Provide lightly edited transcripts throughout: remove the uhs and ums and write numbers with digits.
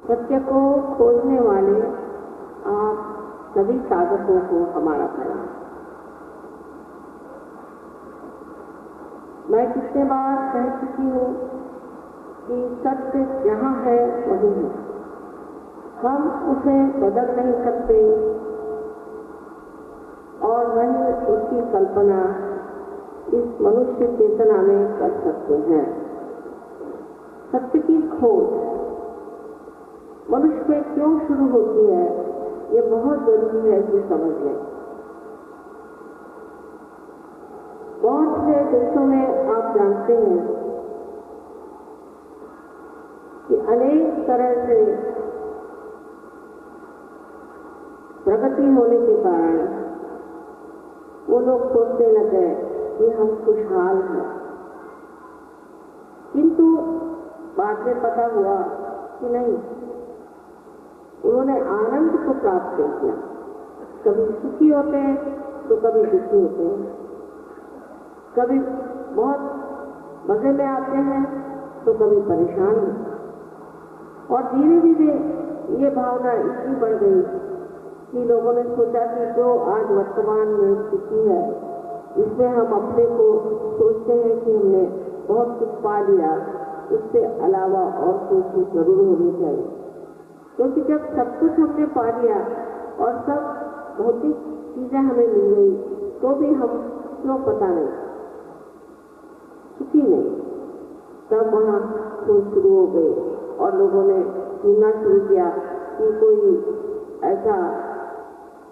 सत्य को खोजने वाले आप सभी साधकों को हमारा प्रणाम। मैं कितने बार कह चुकी हूँ कि सत्य जहाँ है वहीं है, हम उसे बदल नहीं सकते और वही उसकी कल्पना इस मनुष्य चेतना में कर सकते हैं। सत्य की खोज मनुष्य में क्यों शुरू होती है, ये बहुत जरूरी है कि समझ लें। बहुत से देशों में आप जानते हैं कि अनेक तरह से प्रगति होने के कारण वो लोग सोचने लगे कि हम खुशहाल हैं, किंतु बाद में पता हुआ कि नहीं, उन्होंने आनंद को प्राप्त नहीं किया। कभी सुखी होते हैं तो कभी दुखी होते हैं, कभी बहुत मजे में आते हैं तो कभी परेशान होते हैं। और धीरे धीरे ये भावना इतनी बढ़ गई कि लोगों ने सोचा कि जो आज वर्तमान में स्थिति है, इसमें हम अपने को सोचते हैं कि हमने बहुत कुछ पा लिया, उससे अलावा और कोई चीज जरूर होनी चाहिए। क्योंकि जब सब कुछ हमने पा लिया और सब भौतिक चीजें हमें मिल गई, तो भी हम क्यों पता नहीं सुखी नहीं। तब वहाँ खोज शुरू हो गई और लोगों ने सुनना शुरू किया कि कोई ऐसा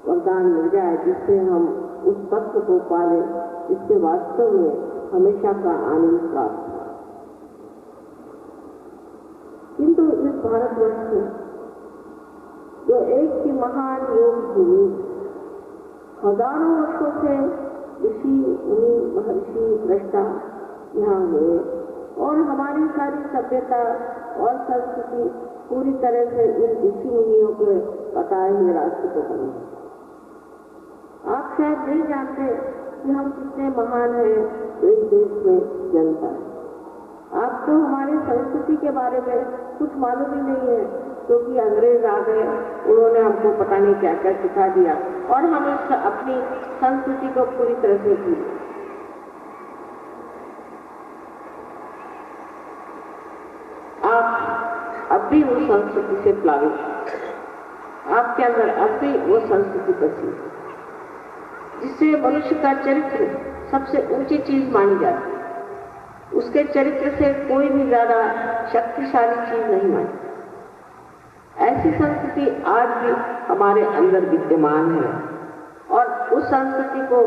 वरदान मिल जाए जिससे हम उस तत्व को पाले जिससे वास्तव में हमेशा का आनंद प्राप्त हो। किंतु इस भारतवर्ष में जो एक की महान योग भूमि, हजारों वर्षों से ऋषि मुनि महर्षि दृष्टा यहाँ हुए और हमारी सारी सभ्यता और संस्कृति पूरी तरह से इन ऋषि मुनियों के बताए हुए रास्ते को बनी। आप शायद नहीं जानते कि हम कितने महान हैं जो इस देश में जनता है। आपको हमारी संस्कृति के बारे में कुछ मालूम ही नहीं है, क्योंकि अंग्रेज आ गए, उन्होंने हमको पता नहीं क्या क्या सिखा दिया और हम अपनी संस्कृति को पूरी तरह से भूल गए। आप अब भी उस संस्कृति से प्लावित, आपके अंदर अब भी वो संस्कृति बसी जिससे मनुष्य का चरित्र सबसे ऊंची चीज मानी जाती है। उसके चरित्र से कोई भी ज्यादा शक्तिशाली चीज नहीं मानी। ऐसी संस्कृति आज भी हमारे अंदर विद्यमान है और उस संस्कृति को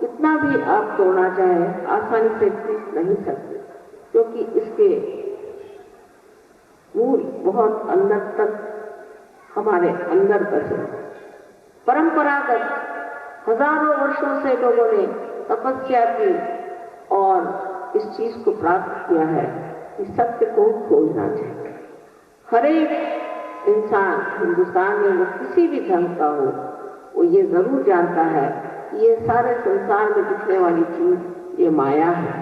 कितना भी आप तोड़ना चाहे आसानी से टूट नहीं सकते, क्योंकि इसके मूल बहुत अंदर तक हमारे अंदर बसे। परंपरागत हजारों वर्षों से लोगों ने तपस्या की और इस चीज को प्राप्त किया है कि सत्य को खोजना चाहिए। हर एक इंसान हिंदुस्तान में वो किसी भी धर्म का हो, वो ये जरूर जानता है कि ये सारे संसार में दिखने वाली चीज ये माया है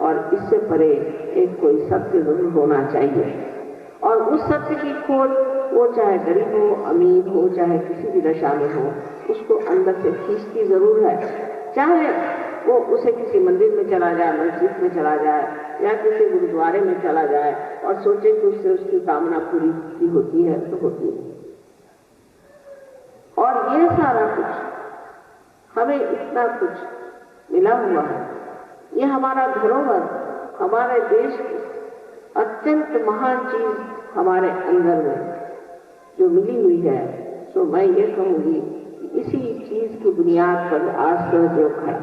और इससे परे एक कोई सत्य जरूर होना चाहिए। और उस सत्य की खोज वो चाहे गरीब हो, अमीर हो, चाहे किसी भी दशा में हो, उसको अंदर से खींचती जरूर है। चाहे वो उसे किसी मंदिर में चला जाए, मस्जिद में चला जाए या किसी गुरुद्वारे में चला जाए और सोचे कि उससे उसकी कामना पूरी होती है तो होती है। और ये सारा कुछ हमें इतना कुछ मिला हुआ है, ये हमारा धरोहर, हमारे देश की अत्यंत महान चीज हमारे अंदर में जो मिली हुई है। तो मैं ये कहूंगी कि इसी चीज की बुनियाद पर आज सहयोग खड़ा।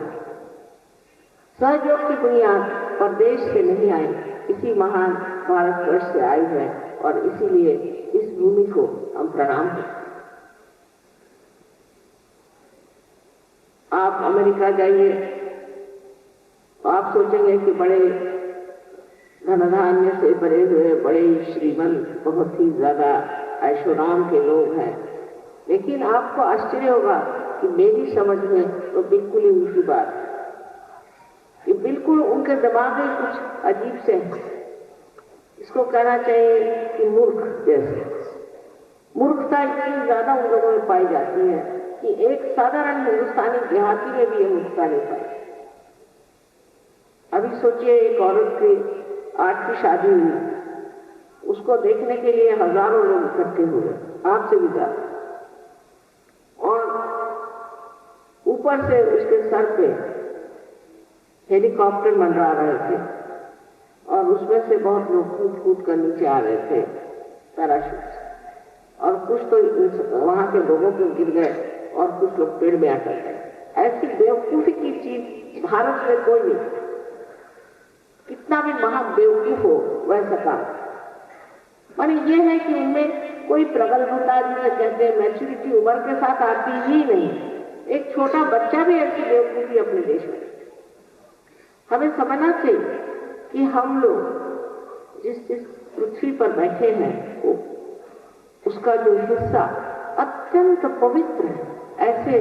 सहयोग की बुनियाद परदेश से नहीं आई, इसी महान भारतवर्ष से आई है और इसीलिए इस भूमि को हम प्रणाम करते। आप अमेरिका जाइए, आप सोचेंगे कि बड़े धनधान्य से भरे हुए बड़े श्रीमंत बहुत ही ज्यादा ऐशोराम के लोग हैं, लेकिन आपको आश्चर्य होगा कि मेरी समझ में तो बिल्कुल ही उल्टी बात है। ये बिल्कुल उनके दिमाग में कुछ अजीब से है, इसको कहना चाहिए कि मूर्ख जैसे। मूर्खता इतनी ज्यादा उन लोगों में पाई जाती है कि एक साधारण हिंदुस्तानी देहाती में भी ये मूर्खता नहीं पाई। अभी सोचिए, एक औरत की 8 की शादी हुई, उसको देखने के लिए हजारों लोग इकट्ठे हुए, आपसे भी ज्यादा, और ऊपर से उसके सर पे हेलीकॉप्टर मंडरा रहे थे और उसमें से बहुत लोग कूद कूद कर नीचे आ रहे थे पैराशूट से, और कुछ तो वहां के लोगों को गिर गए और कुछ लोग पेड़ में अटक गए। ऐसी बेवकूफी की चीज भारत में कोई नहीं, कितना भी महा बेवकूफ हो वैसा काम। माने ये है कि उनमें कोई प्रगल्भता, जिसे कहते हैं मैच्योरिटी, उम्र के साथ आती ही नहीं। एक छोटा बच्चा भी ऐसी बेवकूफी अपने देश में। हमें समझना चाहिए कि हम लोग जिस पृथ्वी पर बैठे हैं उसका जो हिस्सा अत्यंत पवित्र है, ऐसे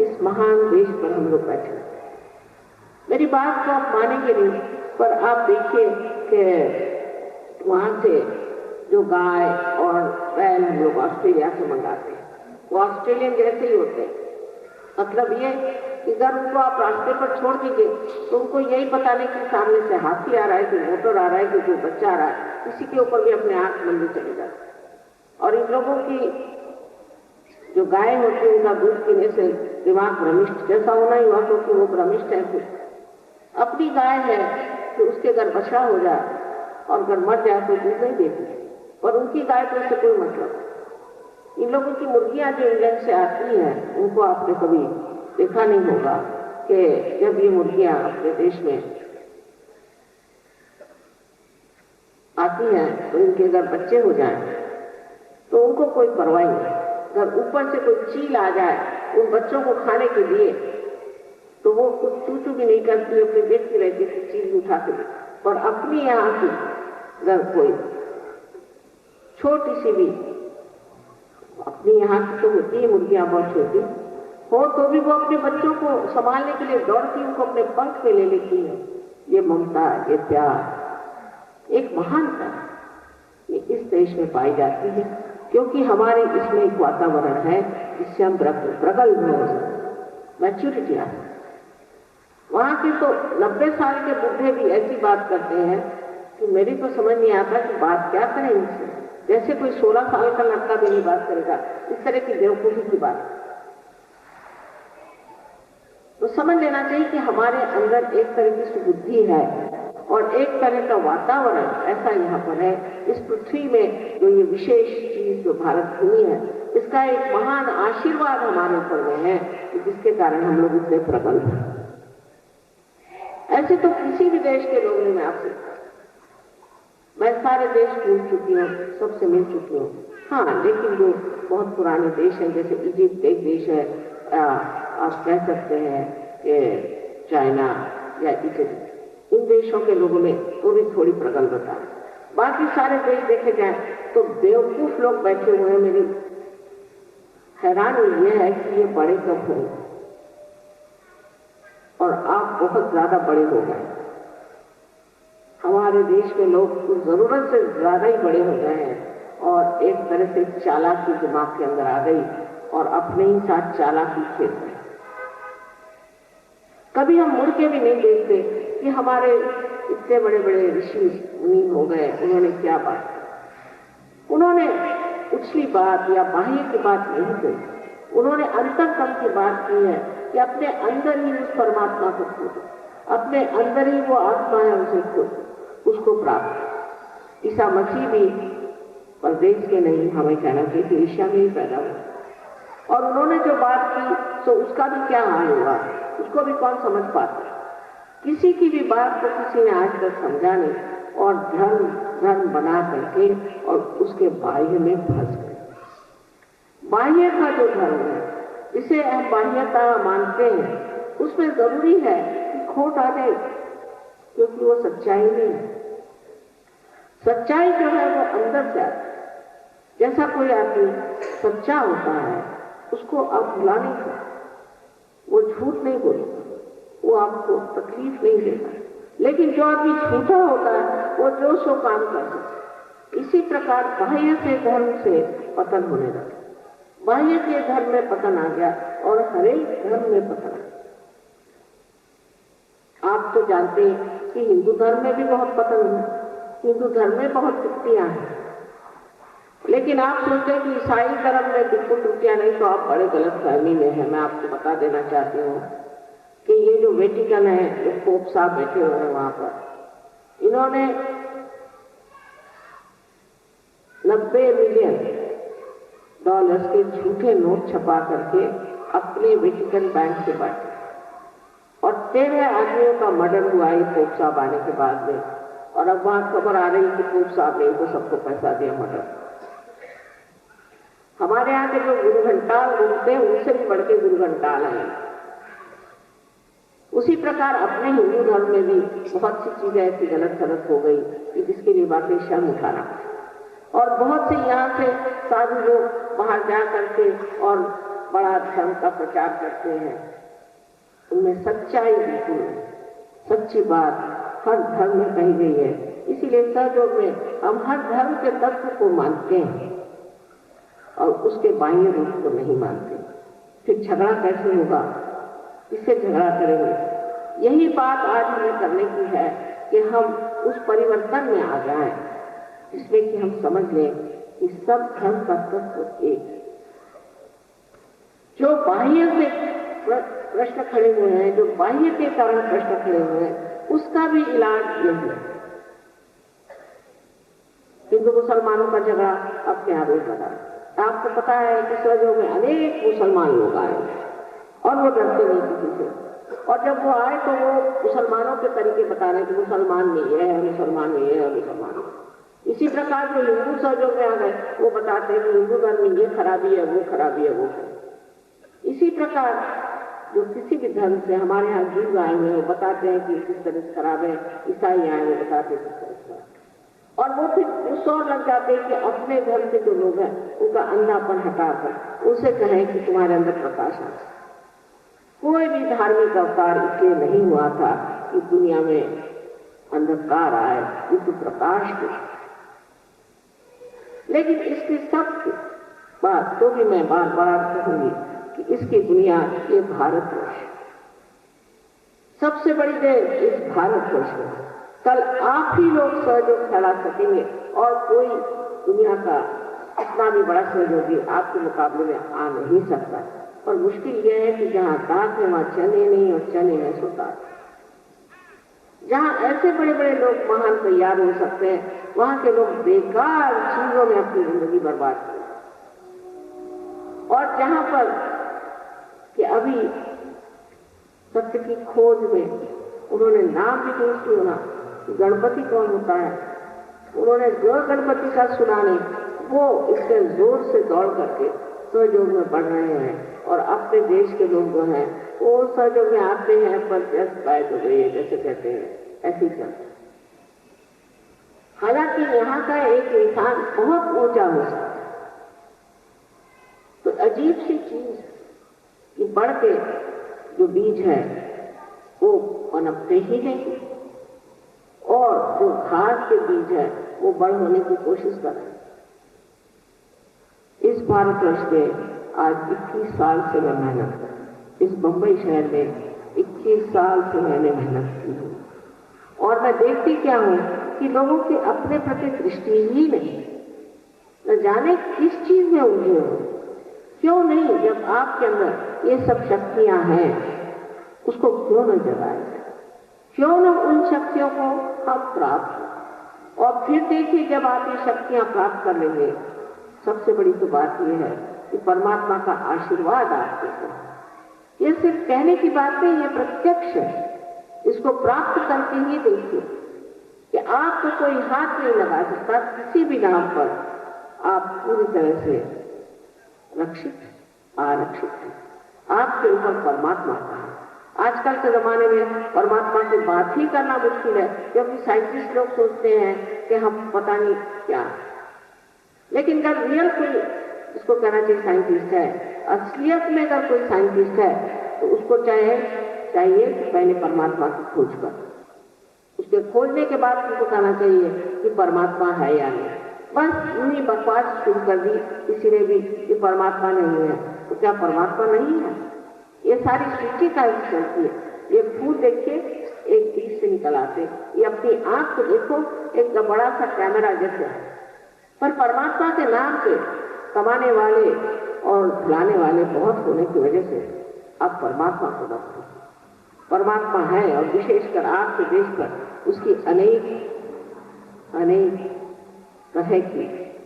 इस महान देश पर हम लोग बैठे हैं। मेरी बात को आप मानेंगे नहीं, पर आप देखिए कि वहां से जो गाय और बैल हम लोग ऑस्ट्रेलिया से मंगाते हैं, वो ऑस्ट्रेलियन जैसे ही होते हैं। मतलब ये कि अगर उनको आप रास्ते पर छोड़ दीजिए तो उनको यही पता नहीं कि सामने से हाथी आ रहा है, कि मोटर आ रहा है, कि जो बच्चा आ रहा है, किसी के ऊपर भी अपने आंख मंदी चले जाते हैं। और इन लोगों की जो गाय होती है, उनका दूध पीने से दिमाग भ्रमिष्ट जैसा होना ही हुआ, क्योंकि वो भ्रमिष्ट है। फिर अपनी गाय है कि उसके अगर बछड़ा हो जाए और अगर मर जाए तो दूध नहीं देती, पर उनकी गाय को इससे कोई मतलब नहीं। इन लोगों की मुर्गियां जो इंग्लैंड से आती हैं, उनको आपने कभी देखा नहीं होगा कि जब ये मुर्गियां अपने देश में आती हैं तो इनके अगर बच्चे हो जाएं तो उनको कोई परवाह नहीं। अगर ऊपर से कोई चील आ जाए उन बच्चों को खाने के लिए तो वो कुछ चूचू भी नहीं करती, अपने देखती रहती है चील उठा के। और अपनी यहाँ की अगर कोई छोटी सी भी, अपनी यहाँ की तो होती है मुर्गियां बहुत छोटी हो, तो भी वो अपने बच्चों को संभालने के लिए दौड़ती, उनको अपने पंख पे ले लेती है। ये ममता, ये प्यार, एक महानता ये इस देश में पाई जाती है, क्योंकि हमारे इसमें एक वातावरण है जिससे हम प्रगल्भ हो सकते, मैच्योरिटी आ। वहां के तो 90 साल के बुढ़े भी ऐसी बात करते हैं कि मेरी तो समझ नहीं आता कि बात क्या करें इनसे, जैसे कोई 16 साल का लड़का भी नहीं बात करेगा, इस तरह की बेवकूफी की बात। तो समझ लेना चाहिए कि हमारे अंदर एक तरह की सुबुद्धि है और एक तरह का वातावरण ऐसा यहाँ पर है। इस पृथ्वी में जो ये विशेष चीज जो भारत भूमि है, इसका एक महान आशीर्वाद हमारे ऊपर में है, जिसके कारण हम लोग इतने प्रबल हैं। ऐसे तो किसी भी देश के लोग नहीं। मैं आपसे, मैं सारे देश घूम चुकी हूँ, सबसे मिल चुकी हूँ। हाँ, लेकिन जो बहुत पुराने देश हैं, जैसे इजिप्ट एक देश है, आप कह सकते हैं कि चाइना या इटली, इन देशों के लोगों में तो भी थोड़ी प्रगल्भता है। बाकी सारे देश देखे जाए तो बेवकूफ लोग बैठे हुए हैं। मेरी हैरानी यह है कि ये बड़े कब हो और आप बहुत ज्यादा बड़े हो गए। हमारे देश में लोग कुछ जरूरत से ज्यादा ही बड़े हो गए हैं और एक तरह से चालाकी दिमाग के अंदर आ गई और अपने ही साथ चालाकी खेल रहे। कभी हम मुड़ के भी नहीं देखते कि हमारे इतने बड़े बड़े ऋषि मुनि हो गए, उन्होंने क्या बात की। उन्होंने उछली बात या बाह्य की बात नहीं कही, उन्होंने अंतरतम की बात की है कि अपने अंदर ही उस परमात्मा को खोजो, अपने अंदर ही वो आत्मा है उसे खोजो, उसको प्राप्त। ईसा मसीह भी परदेश के नहीं, हमें कहना चाहिए कि एशिया में ही पैदा हुआ और उन्होंने जो बात की तो उसका भी क्या हाल हुआ, उसको भी कौन समझ पाता। किसी की भी बात को किसी ने आज तक समझा नहीं और धर्म बना करके और उसके बाह्य में फंस गए। बाह्य का जो धर्म है, जिसे हम बाह्यता मानते हैं, उसमें जरूरी है कि खोट आ जाए, क्योंकि वो सच्चाई नहीं है। सच्चाई जो है वो अंदर से आती है। जैसा कोई आदमी सच्चा होता है उसको आप भुला नहीं सकते, वो झूठ नहीं बोलेगा, वो आपको तकलीफ नहीं देगा। लेकिन जो आदमी झूठा होता है वो जो सो काम कर सकता है। इसी प्रकार बाह्य से धर्म से पतन होने लगा। बाह्य के धर्म में पतन आ गया और हर एक धर्म में पतन आ गया। आप तो जानते हैं कि हिंदू धर्म में भी बहुत पतन है, हिंदू धर्म में बहुत त्रुटियां हैं। लेकिन आप सोचते हैं कि ईसाई धर्म में बिल्कुल त्रुटियां नहीं, तो आप बड़े गलत फहमी में हैं। मैं आपको बता देना चाहती हूँ कि ये जो वेटिकन है, जो पोप साहब बैठे हुए हैं वहां पर, इन्होंने 90 मिलियन डॉलर्स के झूठे नोट छपा करके अपने वेटिकन बैंक से बांटे और 13 आदमियों का मर्डर हुआ है पोप साहब आने के बाद में। और अब वहां खबर आ रही कि पोप साहब ने इनको सबको पैसा दिया मर्डर। हमारे यहाँ के जो गुरु घंटाल घूमते हैं उनसे भी बढ़ के गुरु घंटाल हैं। उसी प्रकार अपने हिंदू धर्म में भी बहुत सी चीजें ऐसी गलत सलत हो गई कि जिसके लिए वाकई शर्म उठाना पड़ा। और बहुत से यहाँ से साधु लोग बाहर जा करके और बड़ा धर्म का प्रचार करते हैं, उनमें सच्चाई बिल्कुल नहीं। सच्ची बात हर धर्म में कही गई है। इसीलिए सहयोग में हम हर धर्म के तत्व को मानते हैं और उसके बाह्य रूप को नहीं मानते। फिर झगड़ा कैसे होगा, किससे झगड़ा करेंगे? यही बात आज हमें करने की है कि हम उस परिवर्तन में आ जाएं जिसमें कि हम समझ लें कि सब धर्म का तत्व एक है। जो बाह्य से प्रश्न खड़े हुए हैं, जो बाह्य के कारण प्रश्न खड़े हुए हैं, उसका भी इलाज यही है। हिंदू मुसलमानों का झगड़ा अब क्या रोज लगा। आपको पता है कि सहयोग में अनेक मुसलमान लोग आए और वो डरते नहीं किसी से। और जब वो आए तो वो मुसलमानों के तरीके बता रहे कि मुसलमान में ये है, मुसलमान में ये है, मुसलमान। इसी प्रकार जो हिंदू सहयोग में आ गए वो बताते हैं कि हिंदू धर्म में ये खराबी है, वो खराबी है, वो है। इसी प्रकार जो किसी भी धर्म से हमारे यहाँ जीव आए हुए वो बताते हैं कि किस तरह से खराब है, ईसाई आए वो बताते हैं किस तरह से खराब। और वो फिर उस और लग जाते हैं कि अपने धर्म के जो लोग हैं उनका अंधापन हटाकर उनसे कहें कि तुम्हारे अंदर प्रकाश आ। कोई भी धार्मिक अवतार इसलिए नहीं हुआ था कि दुनिया में अंधकार आए, ये तो प्रकाश की। लेकिन इसकी सब बात तो भी मैं बार बार कहूंगी कि इसकी बुनियाद ये भारतवर्ष, सबसे बड़ी देश इस भारतवर्ष में। कल आप ही लोग सहयोग फैला सकेंगे और कोई दुनिया का इतना भी बड़ा सहयोगी आपके मुकाबले में आ नहीं सकता। और मुश्किल यह है कि जहाँ दाग है वहाँ चने नहीं और चने हैं सो दाग। जहाँ ऐसे बड़े बड़े लोग महान तैयार हो सकते हैं, वहाँ के लोग बेकार चीजों में अपनी जिंदगी बर्बाद करें। और जहाँ पर कि अभी सत्य की खोज में उन्होंने नाम भी नहीं सुना कि गणपति कौन होता है, उन्होंने जो गणपति का सुना नहीं, वो इसके जोर से दौड़ करके सहयोग में बढ़ रहे हैं। और अपने देश के लोग जो हैं वो सहयोग में आते हैं पर जस्ट बाय द वे जैसे कहते हैं, ऐसे ही चलते हैं। हालांकि यहाँ का एक इंसान बहुत ऊंचा हो सकता है। तो अजीब सी चीज कि बढ़ के जो बीज है वो पनपते ही नहीं और जो घास के बीज है वो बड़ होने की कोशिश कर रहे हैं। इस भारतवर्ष में आज 21 साल से मैं मेहनत कर रही हूँ। इस बंबई शहर में 21 साल से मैंने मेहनत की है और मैं देखती क्या हूँ कि लोगों की अपने प्रति दृष्टि ही नहीं, न जाने किस चीज में उलझे हो। क्यों नहीं, जब आपके अंदर ये सब शक्तियां हैं उसको क्यों न जगाए, क्यों न उन शक्तियों को हम प्राप्त करें। और फिर देखिए जब आप ये शक्तियां प्राप्त कर लेंगे, सबसे बड़ी तो बात यह है कि परमात्मा का आशीर्वाद आपके ऊपर। ये सिर्फ कहने की बात नहीं, ये प्रत्यक्ष है। इसको प्राप्त करके ही देखिए कि आपको कोई हाथ नहीं लगा सकता, किसी भी नाम पर आप पूरी तरह से रक्षित, आरक्षित है। आपके ऊपर परमात्मा का है। आजकल के जमाने में परमात्मा से बात ही करना मुश्किल है, क्योंकि साइंटिस्ट लोग सोचते हैं कि हम पता नहीं क्या। लेकिन जब रियल कोई, इसको कहना चाहिए साइंटिस्ट है, असलियत में अगर कोई साइंटिस्ट है तो उसको चाहिए कि पहले परमात्मा की खोज कर, उसके खोजने के बाद उसको कहना चाहिए कि परमात्मा है या नहीं। बस यूं ही बकवास शुरू कर दी किसी ने भी कि परमात्मा नहीं है। तो क्या परमात्मा नहीं है? ये सारी सृष्टि का ही चलती है। ये फूल देखिए एक बीज से निकल आते, ये अपनी आंख को देखो एक बड़ा सा कैमरा जैसे है। पर परमात्मा के नाम पे कमाने वाले और भुलाने वाले बहुत होने की वजह से अब परमात्मा को न भूलो। परमात्मा है और विशेषकर आपके देश पर उसकी अनेक अनेक तरह की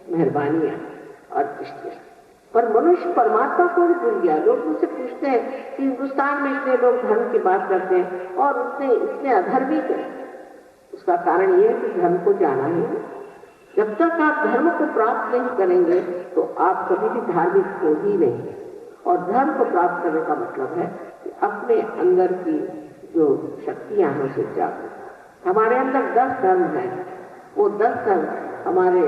मेहरबानियां और दृष्टियां। पर मनुष्य परमात्मा को भी भूल गया। लोग मुझसे पूछते हैं कि हिंदुस्तान में इतने लोग धर्म की बात करते हैं और इतने अधर्मी है। उसका कारण यह है कि धर्म को जाना ही नहीं। जब तक आप धर्म को प्राप्त नहीं करेंगे तो आप कभी भी धार्मिक हो ही नहीं। और धर्म को प्राप्त करने का मतलब है कि अपने अंदर की जो शक्तियां हैं उसे जागृत। हमारे अंदर 10 धर्म हैं। वो 10 धर्म हमारे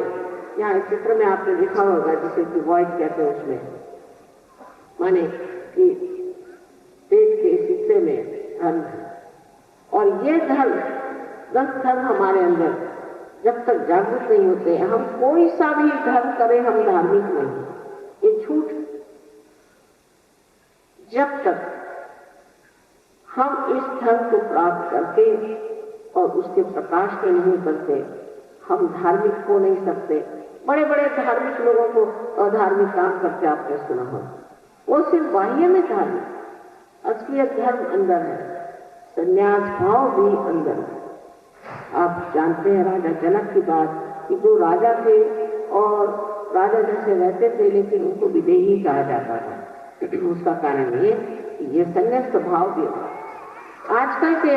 यहाँ इस चित्र में आपने देखा होगा, जिसे कि वॉइड कहते हैं, उसमें माने कि पेट के इस हिस्से में धर्म है। और ये धर्म 10 धर्म हमारे अंदर जब तक जागृत नहीं होते, हम कोई सा भी धर्म करें हम धार्मिक नहीं। ये झूठ। जब तक हम इस धर्म को प्राप्त करके और उसके प्रकाश में नहीं उतरते हम धार्मिक हो नहीं सकते। बड़े बड़े धार्मिक लोगों को अधार्मिक काम करते आपने सुना हो। वो सिर्फ बाह्य में धार्मिक, असलियत धर्म अंदर है, संन्यास भाव भी अंदर है। आप जानते हैं राजा जनक की बात कि जो राजा थे और राजा जैसे रहते थे लेकिन उनको विदेही कहा जाता था। उसका कारण ये संन्यास भाव भी है। आजकल के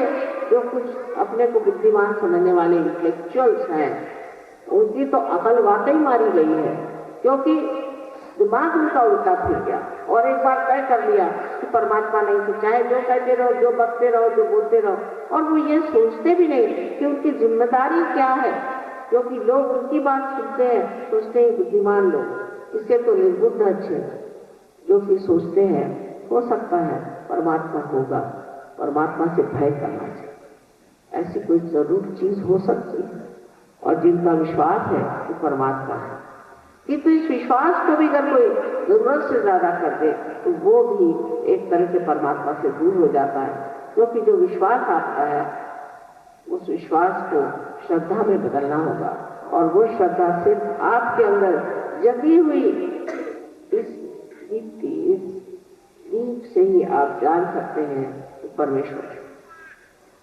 जो कुछ अपने को बुद्धिमान समझने वाले इंटेलेक्चुअल्स हैं उनकी तो अकल वाकई मारी गई है, क्योंकि दिमाग उनका उल्टा फिर गया और एक बार तय कर लिया कि परमात्मा नहीं, तो चाहे जो कहते रहो, जो बकते रहो, जो बोलते रहो। और वो ये सोचते भी नहीं कि उनकी जिम्मेदारी क्या है, क्योंकि लोग उनकी बात सुनते हैं, सोचते हैं बुद्धिमान लोग, इससे तो निर्बुद्ध अच्छे जो कि सोचते हैं हो सकता है परमात्मा होगा। परमात्मा से भय करना चाहिए। ऐसी कोई जरूर चीज हो सकती है और जिनका विश्वास है कि परमात्मा है, किंतु इस विश्वास को भी अगर कोई जरूरत से ज्यादा कर दे तो वो भी एक तरह से परमात्मा से दूर हो जाता है। क्योंकि जो विश्वास आपका है उस विश्वास को श्रद्धा में बदलना होगा और वो श्रद्धा सिर्फ आपके अंदर जगी हुई इस दीप से ही आप जान सकते हैं कि परमेश्वर।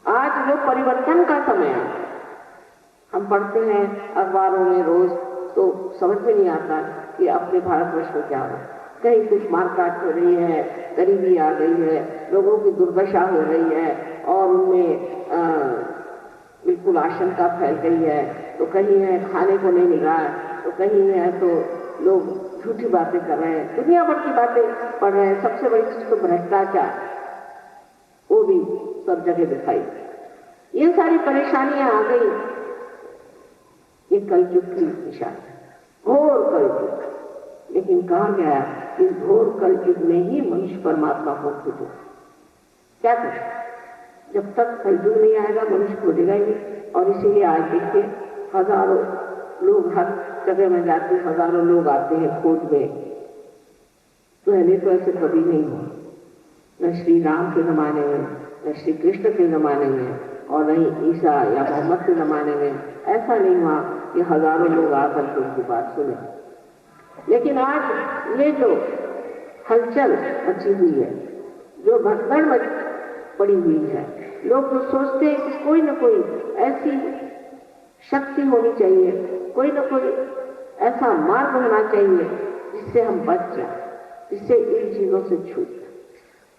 आज वो परिवर्तन का समय है। हम पढ़ते हैं अखबारों में रोज तो समझ में नहीं आता कि अपने भारतवर्ष में क्या हो रहा है। कहीं कुछ मारकाट हो रही है, गरीबी आ गई है, लोगों की दुर्दशा हो रही है और उनमें बिल्कुल आशंका फैल गई है। तो कहीं है खाने को नहीं मिल रहा है, तो कहीं है तो लोग झूठी बातें कर रहे हैं, दुनिया भर की बातें पढ़ रहे हैं। सबसे बड़ी चीज तो भ्रष्टाचार, वो भी सब जगह दिखाई। ये सारी परेशानियां आ गई। ये कलयुग की निशानी, घोर कलयुग। लेकिन कहा गया कि घोर कलयुग में ही मनुष्य परमात्मा को खोजे। क्या करें? जब तक कलयुग नहीं आएगा मनुष्य खोजेगा ही नहीं। और इसीलिए आज देखिए हजारों लोग हर जगह में जाते, हजारों लोग आते हैं खोज में। पहले तो ऐसे कभी नहीं हुआ, न श्री राम के जमाने में, न श्री कृष्ण के जमाने में और न ही ईसा या मोहम्मद के जमाने में ऐसा नहीं हुआ कि हजारों लोग आकर के उनकी बात सुने। लेकिन आज ये जो हलचल मची हुई है, जो भगदड़ पड़ी हुई है, लोग तो सोचते हैं कि कोई न कोई ऐसी शक्ति होनी चाहिए, कोई न कोई ऐसा मार्ग होना चाहिए जिससे हम बच जाए, जिससे इन चीजों से छूट।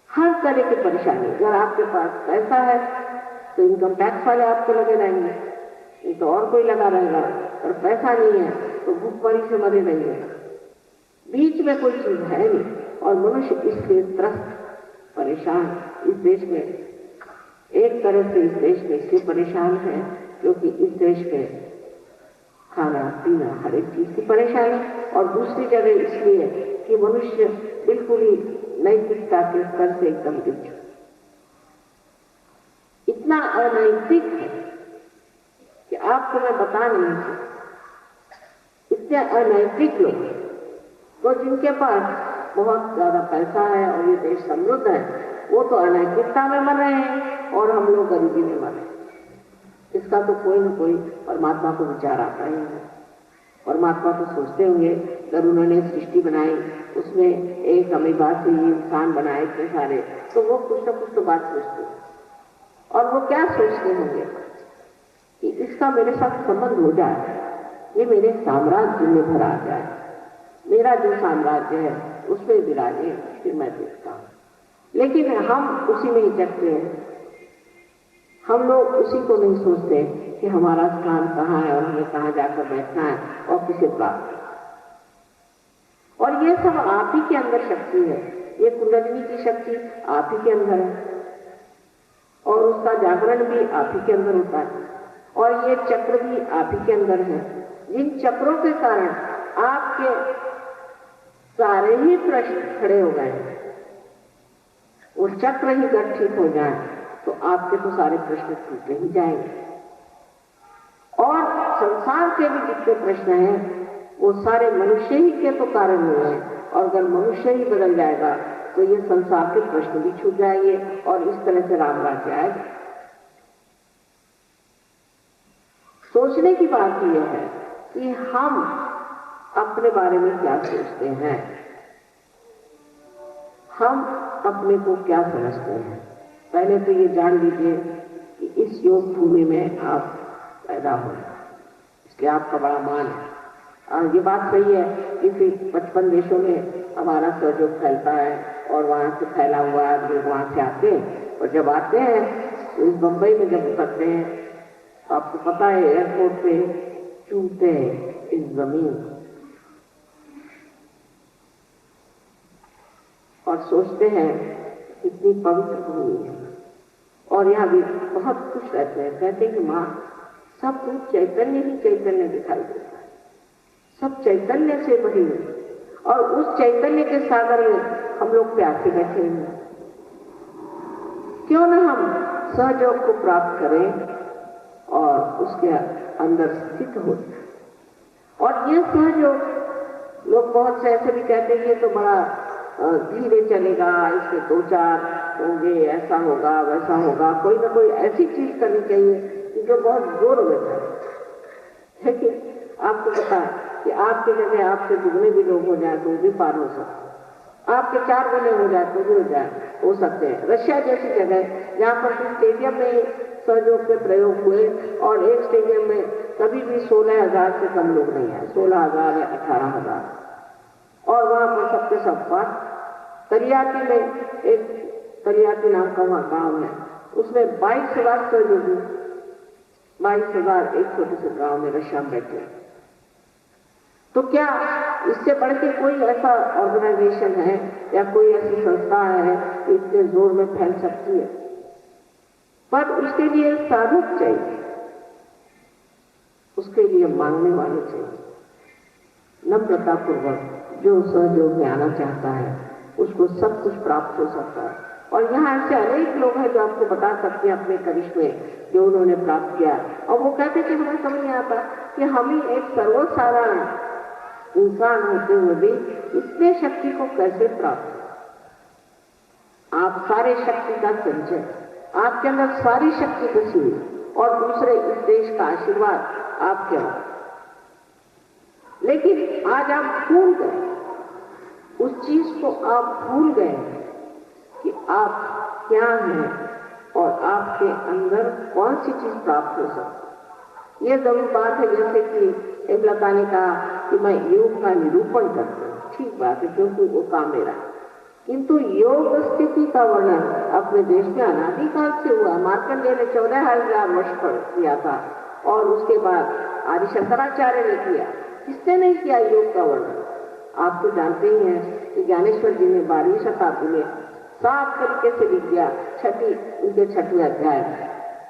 हर तरह की परेशानी, अगर आपके पास पैसा है तो इनकम टैक्स वाले आपको लगे रहेंगे, नहीं तो और कोई लगा रहेगा। और पैसा नहीं है तो भूखमरी से मरे रहेंगे। बीच में कोई चीज है नहीं और मनुष्य इसलिए त्रस्त परेशान। इस देश में एक तरह से इस देश में इसलिए परेशान है क्योंकि इस देश में खाना पीना हर एक चीज की परेशानी, और दूसरी जगह इसलिए कि मनुष्य बिल्कुल ही नैतिकता के स्तर से एकदम गिर चुका, इतना अनैतिक है कि आपको मैं बता नहीं सकती। इतने अनैतिक लोग, तो जिनके पास बहुत ज्यादा पैसा है और ये देश समृद्ध है, वो तो अनैतिकता में मर रहे हैं और हम लोग गरीबी में मर रहे हैं। इसका तो कोई न कोई परमात्मा को विचार आता ही है। परमात्मा तो सोचते होंगे, जब उन्होंने सृष्टि बनाई उसमें एक अमीबा से ही इंसान बनाए इतने सारे, तो वो कुछ न कुछ तो बात सोचते हैं। और वो क्या सोचते होंगे कि इसका मेरे साथ संबंध हो जाए, ये मेरे साम्राज्य में भरा जाए, मेरा जो साम्राज्य है उसमें विराजे, फिर मैं देखता हूँ। लेकिन हम उसी में ही जगते हैं। हम लोग उसी को नहीं सोचते कि हमारा स्थान कहाँ है और हमें कहाँ जाकर बैठना है और किसे प्राप्त। और ये सब आप ही के अंदर शक्ति है। ये कुंडलिनी की शक्ति आप ही के अंदर है और उसका जागरण भी आप ही के अंदर होता है। और ये चक्र भी आप ही के अंदर है। जिन चक्रों के कारण आपके सारे ही प्रश्न खड़े हो गए, वो चक्र ही अगर ठीक हो जाए तो आपके तो सारे प्रश्न टूटे ही जाएंगे। और संसार के भी जितने प्रश्न हैं वो सारे मनुष्य ही के तो कारण हुए हैं। और अगर मनुष्य ही बदल जाएगा तो ये संसार के प्रश्न भी छूट जाएंगे और इस तरह से राम राज्य आएगा। सोचने की बात यह है कि हम अपने बारे में क्या सोचते हैं, हम अपने को क्या समझते हैं। पहले तो ये जान लीजिए कि इस योग भूमि में आप पैदा हुए, इसलिए आपका बड़ा मान है। ये बात सही है कि 55 देशों में हमारा सहयोग फैलता है और वहां से फैला हुआ है, लोग वहां से आते हैं। और जब आते हैं तो इस बंबई में जब उतरते हैं, आपको पता है एयरपोर्ट पे चूमते हैं इस जमीन और सोचते हैं कितनी पवित्र भूमि है। और यहाँ भी बहुत खुश रहते हैं, कहते हैं कि माँ सब कुछ चैतन्य ही चैतन्य दिखाई देता है, सब चैतन्य से भरी हुई। और उस चैतन्य के सागर में हम लोग प्यासे बैठे हैं। क्यों न हम सहयोग को प्राप्त करें और उसके अंदर स्थित हो। और ये सहयोग लोग बहुत से ऐसे भी कहते हैं ये तो बड़ा धीरे चलेगा, इसमें 2-4 होंगे, ऐसा होगा वैसा होगा, कोई ना कोई ऐसी चीज करनी चाहिए जो बहुत जोर में है। लेकिन आपको पता है कि आपकी जगह आपसे दुगने भी लोग हो जाए तो भी पार हो सकते हैं, आपके 4 गुने हो जाए तो भी हो सकते हैं। रशिया जैसी जगह जहाँ पर स्टेडियम में सहयोग के प्रयोग हुए और एक स्टेडियम में कभी भी 16,000 से कम लोग नहीं आए, 16,000 या 18,000। और वहां पर सबके सब पास तरियाती में एक तरियाती नाम का वहां गांव है, उसमें 22,000 सहयोगी, 22,000 एक छोटे से गांव में रशिया में बैठे। तो क्या इससे बढ़ के कोई ऐसा ऑर्गेनाइजेशन है या कोई ऐसी संस्था है कि इतने जोर में फैल सकती है? पर उसके लिए साधक चाहिए, उसके लिए मांगने वाले चाहिए। नम्रता पूर्वक जो सहयोग में आना चाहता है उसको सब कुछ प्राप्त हो सकता है। और यहाँ ऐसे अनेक लोग हैं जो आपको बता सकते हैं अपने करिश्मे जो उन्होंने प्राप्त किया। और वो कहते कि हमें समझ नहीं आता कि हम ही एक सर्वसाधारण इंसान होते हुए भी इतने शक्ति को कैसे प्राप्त। आप सारे शक्ति का संचय, आपके अंदर सारी शक्ति बसी हुई और दूसरे इस देश का आशीर्वाद आपके अंदर। लेकिन आज आप भूल गए, उस चीज को आप भूल गए कि आप क्या हैं और आपके अंदर कौन सी चीज प्राप्त हो सकती। यह जरूर बात है जैसे कि हेमलता ने कहा कि मैं योग का निरूपण करती हूँ, ठीक बात है क्योंकि वो काम मेरा है। किंतु योग स्थिति का वर्णन अपने देश में अनादिकाल से हुआ। मार्कंडेय ने 14,000 वर्ष पर किया था और उसके बाद आदि शंकराचार्य ने किया। किसने नहीं किया योग का वर्णन? आप तो जानते ही हैं कि ज्ञानेश्वर जी ने 12वीं शताब्दी में 7 तरीके से लिख दिया, उनके 6वें अध्याय।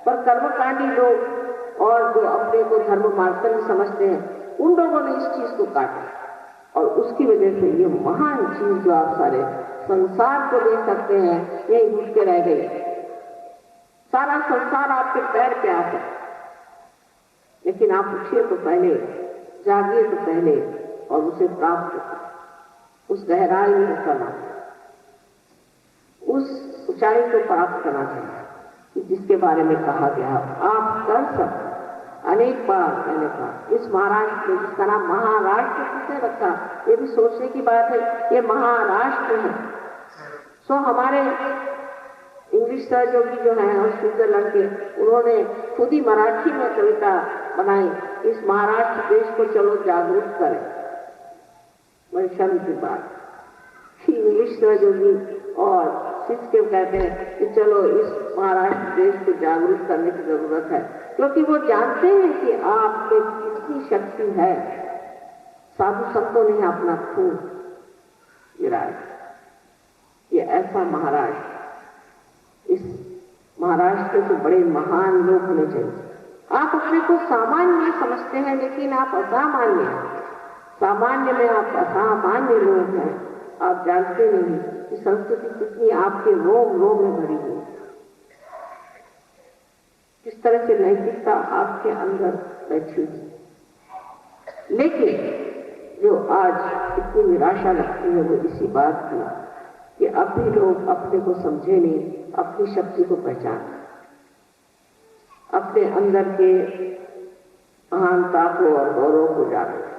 पर कर्मकांडी लोग और जो अपने को धर्म मार्ग समझते हैं उन लोगों ने इस चीज को काटा और उसकी वजह से ये महान चीज जो आप सारे संसार को देख सकते हैं यही घुस के रह गई। सारा संसार आपके पैर पे आता है, लेकिन आप उठिए तो पहले जागिए तो पहले और उसे प्राप्त करें, उस गहराई में उतरना, उस ऊंचाई को प्राप्त करना चाहिए जिसके बारे में कहा गया आप कर सकते। अनेक बार मैंने कहा इस महाराष्ट्र में, जिसका नाम महाराष्ट्र किसने रखा, ये भी सोचने की बात है। ये महाराष्ट्र है। सो हमारे इंग्लिश सहयोगी जो हैं और स्विट्जरलैंड के, उन्होंने खुद ही मराठी में कविता बनाई, इस महाराष्ट्र देश को चलो जागरूक करें। बड़ी शर्म की बात कि इंग्लिश सहयोगी और सिस्टम कहते हैं कि चलो इस महाराष्ट्र देश को जागरूक करने की जरूरत है, क्योंकि वो जानते हैं कि आप में कितनी शक्ति है। साधु संतों ने अपना खून गिराया। ये ऐसा महाराष्ट्र, इस महाराष्ट्र के बड़े महान लोग होने चाहिए। आप अपने को सामान्य समझते हैं, लेकिन आप असामान्य हैं। सामान्य में आप असामान्य लोग हैं। आप जानते नहीं कि संस्कृति कितनी आपके रोम रोम में भरी हुई, किस तरह से नैतिकता आपके अंदर बैठी हुई। लेकिन जो आज इतनी निराशा लगती है वो इसी बात की कि अब भी लोग अपने को समझे नहीं, अपनी शक्ति को पहचाने, अपने अंदर के महानता को और गौरव को जाने।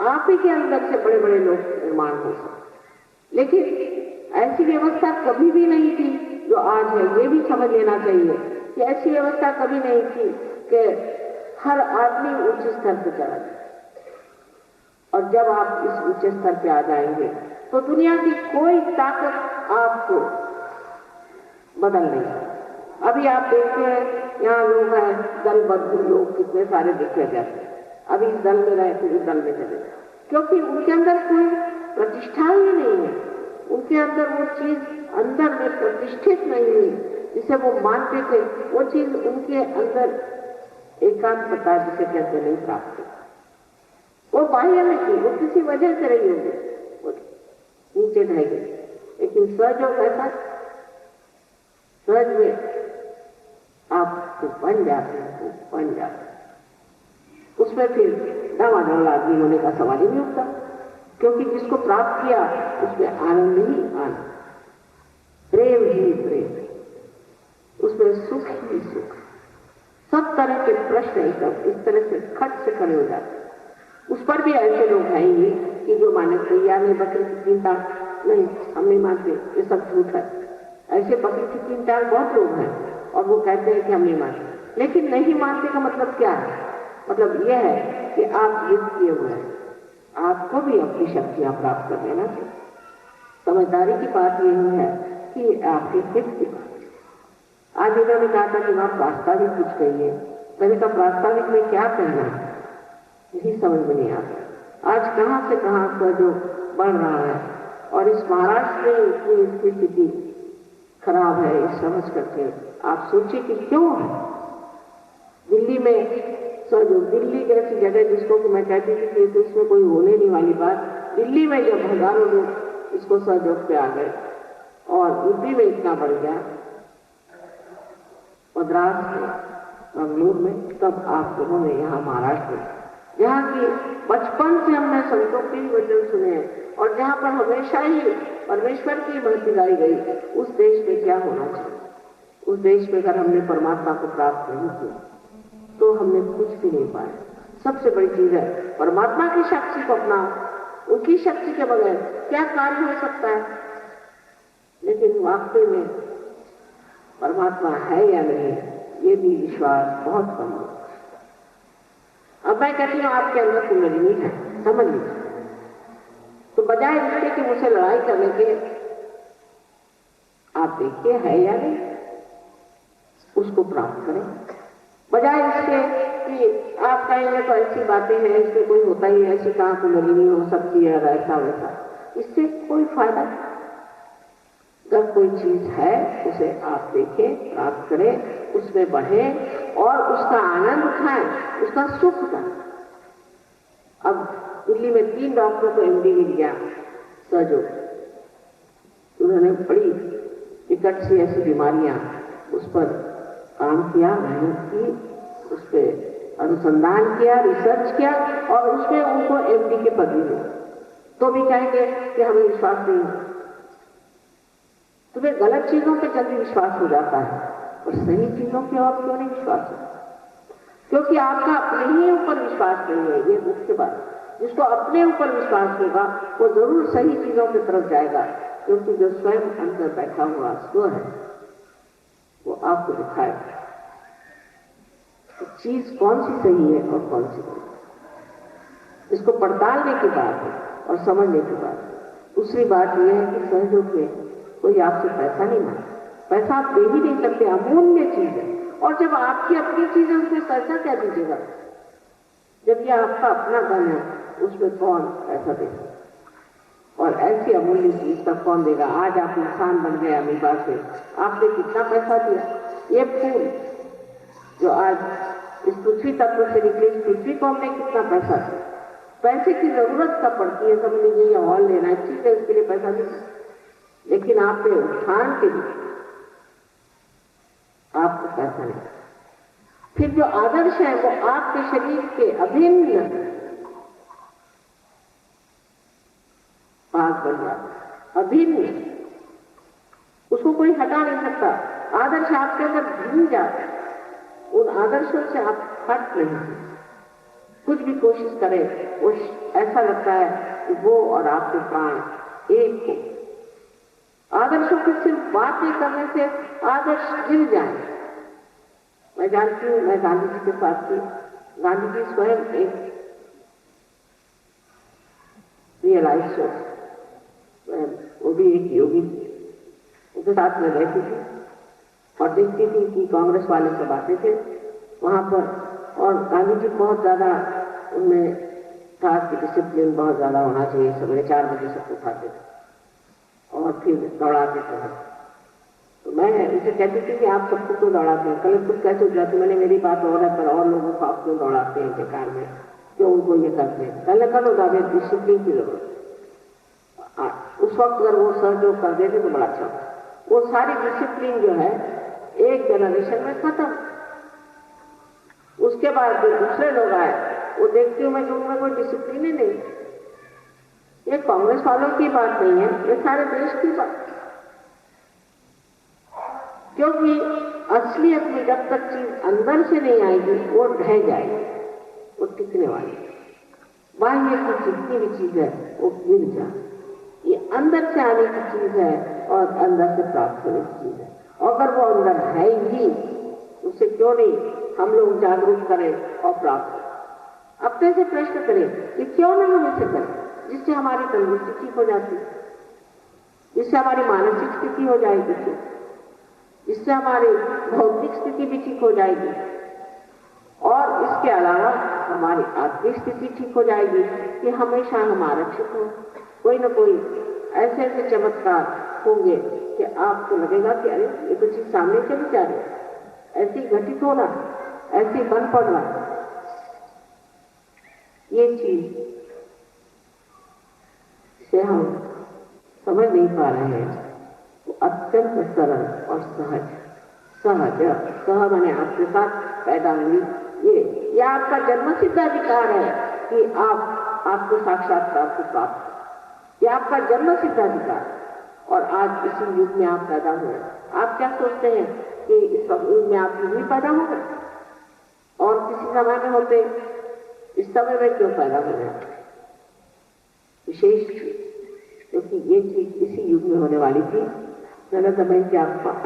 आप ही के अंदर से बड़े बड़े लोग निर्माण हो सकते, लेकिन ऐसी व्यवस्था कभी भी नहीं थी जो आज है। ये भी समझ लेना चाहिए कि ऐसी व्यवस्था कभी नहीं थी कि हर आदमी उच्च स्तर पर चला जाए। और जब आप इस ऊंचे स्तर पे आ जाएंगे तो दुनिया की कोई ताकत आपको बदल नहीं सकती। अभी आप देखते हैं यहाँ लोग हैं दलबद्ध लोग, कितने सारे दिखे जाते हैं। अभी इस दल में रहे फिर इस दल में चले, क्योंकि उनके अंदर कोई प्रतिष्ठा ही नहीं है। उनके अंदर वो चीज अंदर में प्रतिष्ठित नहीं हुई जिसे वो मानते थे। वो चीज उनके अंदर एकांतता जिसे कहते नहीं प्राप्त, वो बाह्य में थी, वो किसी वजह से रही होगी, वो नीचे रह गई। लेकिन सहयोग ऐसा, सहज में आप तो बन जाते हैं, तो बन जाते हैं। उसमें फिर डामाडोल आदमी होने का सवाल ही नहीं उठता, क्योंकि जिसको प्राप्त किया उसमें आनंद ही आनंद, प्रेम ही प्रेम, उसमें सुख ही सुख। सब तरह के प्रश्न एकदम इस तरह से खट से खड़े हो जाते। उस पर भी ऐसे लोग आएंगे कि जो माने तैयार नहीं, बकरी की तीन टांग नहीं, हम नहीं मानते, ये सब झूठ है। ऐसे बकरी की तीन टांग बहुत लोग हैं और वो कहते हैं कि हम नहीं मानते। लेकिन नहीं मानते का मतलब क्या है? मतलब यह है कि आप जिद किए हुए हैं, आपको भी अपनी शक्तियां प्राप्त कर लेना चाहिए। समझदारी की बात यही है कि आपके हित की बात। आज इन्होंने कहा था कि आप प्रास्ताविक कुछ कहिए। मैंने कहा प्रास्ताविक में क्या कहना है, यही समझ में नहीं आता। आज कहाँ से कहाँ का जो बढ़ रहा है, और इस महाराष्ट्र में इतनी स्थिति खराब है, इस समझ करके आप सोचिए कि क्यों है। दिल्ली में जो दिल्ली जैसी जगह जिसको कि मैं कहती थी कि तो इसमें कोई होने नहीं वाली बात, दिल्ली में जब हजारों लोग इसको सहयोग पे आ गए और यूपी में इतना बढ़ गया, मद्रास में, बंगलुरु में, तब आप लोगों ने यहाँ महाराष्ट्र में, जहाँ की बचपन से हमने संतों के वचन सुने और जहाँ पर हमेशा ही परमेश्वर की महत्व गाई गई, उस देश में क्या होना चाहिए? उस देश में अगर हमने परमात्मा को प्राप्त नहीं किया तो हमने कुछ भी नहीं पाया। सबसे बड़ी चीज है परमात्मा की शक्ति को अपनाओ। उनकी शक्ति के बगैर क्या कार्य हो सकता है? लेकिन वाकई में परमात्मा है या नहीं, ये भी विश्वास बहुत कम है। अब मैं कहती हूँ आपके अंदर कुंडलिनी है, समझ लीजिए। तो बजाय इसके कि मुझसे लड़ाई करने के, आप देखिए है या नहीं, उसको प्राप्त करें। बजाय इसके कि आप कहेंगे तो ऐसी बातें हैं, इसमें कोई होता ही है, ऐसी कहाँ कुंडलिनी हो सकती है, ऐसा वैसा, इससे कोई फायदा नहीं। जब कोई चीज है उसे आप देखें, प्राप्त करें, उसमें बढ़ें और उसका आनंद उठाएं, उसका सुख उठाएं। अब दिल्ली में 3 डॉक्टरों को MD मिल गया सहयोग। उन्होंने बड़ी निकट सी ऐसी बीमारियां उस पर काम किया, मेहनत की, उस पर अनुसंधान किया, रिसर्च किया और उसमें उनको एमडी के पदवी मिली, तो भी कहेंगे कि हमें विश्वास नहीं है। तुम्हें गलत चीजों पे जल्दी विश्वास हो जाता है और सही चीजों पे और क्यों नहीं विश्वास होता? क्योंकि आपका अपने ही ऊपर विश्वास नहीं है। ये मुख्य बात, जिसको अपने ऊपर विश्वास होगा वो जरूर सही चीजों की तरफ जाएगा, क्योंकि जो स्वयं अंदर बैठा हुआ स्व है वो आपको दिखाएगा चीज कौन सी सही है और कौन सी नहीं। इसको पड़तालने की बात है और समझने की बात है। दूसरी बात यह है कि सहयोग में कोई आपसे पैसा नहीं मांगे, पैसा आप दे ही नहीं सकते, अमूल्य चीज है। और जब आपकी अपनी चीज है उसमें पैसा क्या दीजिएगा? जबकि आपका अपना धन है, उसमें कौन पैसा देगा? और ऐसी अमूल्य चीज तक कौन देगा? आज आप इंसान बन गए अमीबा से, आपने कितना पैसा दिया? ये फूल जो आज इस पृथ्वी तत्व से निकले, इस पृथ्वी को हमने कितना पैसा दिया? पैसे की जरूरत कब पड़ती है? समझ लीजिए ये हॉल लेना है, ठीक है, उसके लिए पैसा नहीं, लेकिन आपके उत्थान के लिए आपको पैसा नहीं। फिर जो आदर्श है वो आपके शरीर के अभिन्न भाग बन जाता, अभिन्न, उसको कोई हटा नहीं सकता। आदर्श आपके अंदर भीग जाता है, उन आदर्शों से आप हट नहीं सकते। कुछ भी कोशिश करें वो ऐसा लगता है कि वो और आपके प्राण एक हो। आदर्शों की सिर्फ बातें करने से आदर्श गिर जाए। मैं जानती हूँ, मैं गांधी जी के साथ थी, गांधी जी स्वयं एक रियलाइज सोच, वो भी एक योगी थी, उनके साथ में रहती थी और देखती थी कि कांग्रेस वाले सब आते थे वहां पर, और गांधी जी बहुत ज्यादा उनमें था कि डिसिप्लिन बहुत ज्यादा होना चाहिए। सवेरे 4 बजे सबको उठाते थे और फिर दौड़ाते थे। तो मैं उनसे कहती थी कि आप सबको क्यों दौड़ाते हैं? कल कुछ कैसे उठ जाती? मैंने मेरी बात और है, पर और लोगों को आप क्यों दौड़ाते हैं बेकार में, क्यों उनको ये करते हैं? पहले कल होगा डिसिप्लिन की जरूरत। उस वक्त अगर वो सहयोग कर देते तो बड़ा अच्छा। वो सारी डिसिप्लिन जो है एक जनरेशन में खत्म। उसके बाद जो दूसरे लोग आए वो देखती हूँ मैं कि उनमें कोई डिसिप्लिन ही नहीं। ये कांग्रेस वालों की बात नहीं है, ये सारे देश की बात। क्योंकि असलियत में जब तक चीज अंदर से नहीं आएगी वो ढह जाएगी, वो टिकने वाली। बाह्य की जितनी भी चीज है वो गिर जाए। ये अंदर से आने की चीज है और अंदर से प्राप्त होने की चीज है। अगर वो अंदर है ही, उसे क्यों नहीं हम लोग जागरूक करें और प्राप्त करें? अपने से प्रश्न करें कि क्यों ना हम इसे करें, जिससे हमारी तंदुरुस्ती ठीक हो जाती, जिससे हमारी मानसिक स्थिति हो जाएगी ठीक, जिससे हमारी भौतिक स्थिति भी ठीक हो जाएगी और इसके अलावा हमारी आत्मिक स्थिति ठीक हो जाएगी कि हमेशा हम आरक्षित हो। कोई ना कोई ऐसे ऐसे चमत्कार होंगे कि आपको लगेगा कि अरे ये तो चीज सामने चली जा रही है, ऐसी घटित होना, ऐसी बन पड़ना। ये चीज से हम समझ नहीं पा रहे हैं। वो अत्यंत सरल और सहज, सह माने आपके साथ पैदा हुई ये आपका जन्मसिद्ध अधिकार है कि आपको साक्षात्कार को प्राप्त, ये आपका जन्मसिद्ध अधिकार। और आज इसी युग में आप पैदा हुए। आप क्या सोचते हैं कि इस युग में आप नहीं पैदा हो गए और किसी समय में होते? इस समय में क्यों पैदा हो गए? विशेष क्योंकि ये चीज इसी युग में होने वाली थी। नलदमन के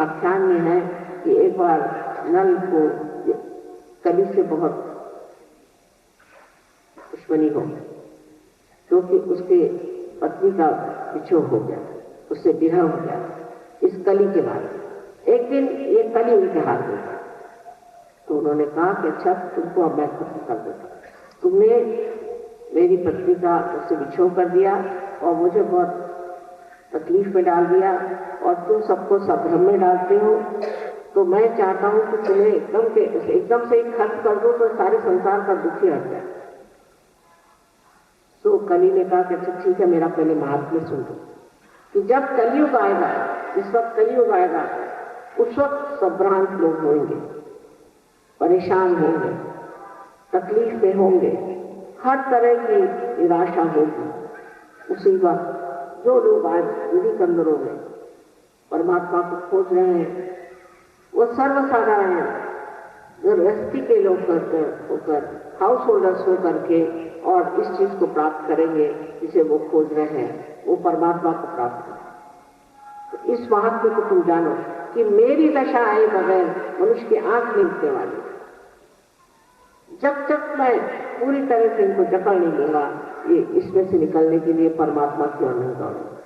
आख्यान में है कि एक बार नल को कली से बहुत दुश्मनी हो गई, क्योंकि उसके पत्नी का विछोह हो गया, उससे विरह हो गया। इस कली के बाद एक दिन ये कली उनके हाथ में था, तो उन्होंने कहा कि अच्छा तुमको अब मैं खत्म कर देता, तुमने मेरी पत्नी का उससे विछोह कर दिया और मुझे बहुत तकलीफ में डाल दिया और तुम सबको संभ्रम में डालते हो, तो मैं चाहता हूं कि तुम्हें एकदम से ही खत्म कर दो तो सारे संसार का दुखी हट जाए। तो कली ने कहा कि अच्छा ठीक है, मेरा पहले महात्म्य सुन लो कि जब कलयुग आएगा, इस वक्त कलयुग आएगा, उस वक्त संभ्रांत लोग होंगे, परेशान होंगे, तकलीफें होंगे, हर तरह की निराशा होगी। उसी वक्त जो लोग आज विधि केंद्रों में परमात्मा को खोज रहे हैं, वो सर्वसाधारण गृहस्थी के लोग होकर हाउस होल्डर्स होकर के और इस चीज को प्राप्त करेंगे जिसे वो खोज रहे हैं, वो परमात्मा को प्राप्त करें। तो इस महात्मा को तुम जानो कि मेरी दशा आए बगैर मनुष्य की आंख नहीं दिखने वाली। जब तक मैं पूरी तरह से इनको जकड़ नहीं लूंगा, ये इसमें से निकलने के लिए परमात्मा की ओर नहीं दौड़ेंगे।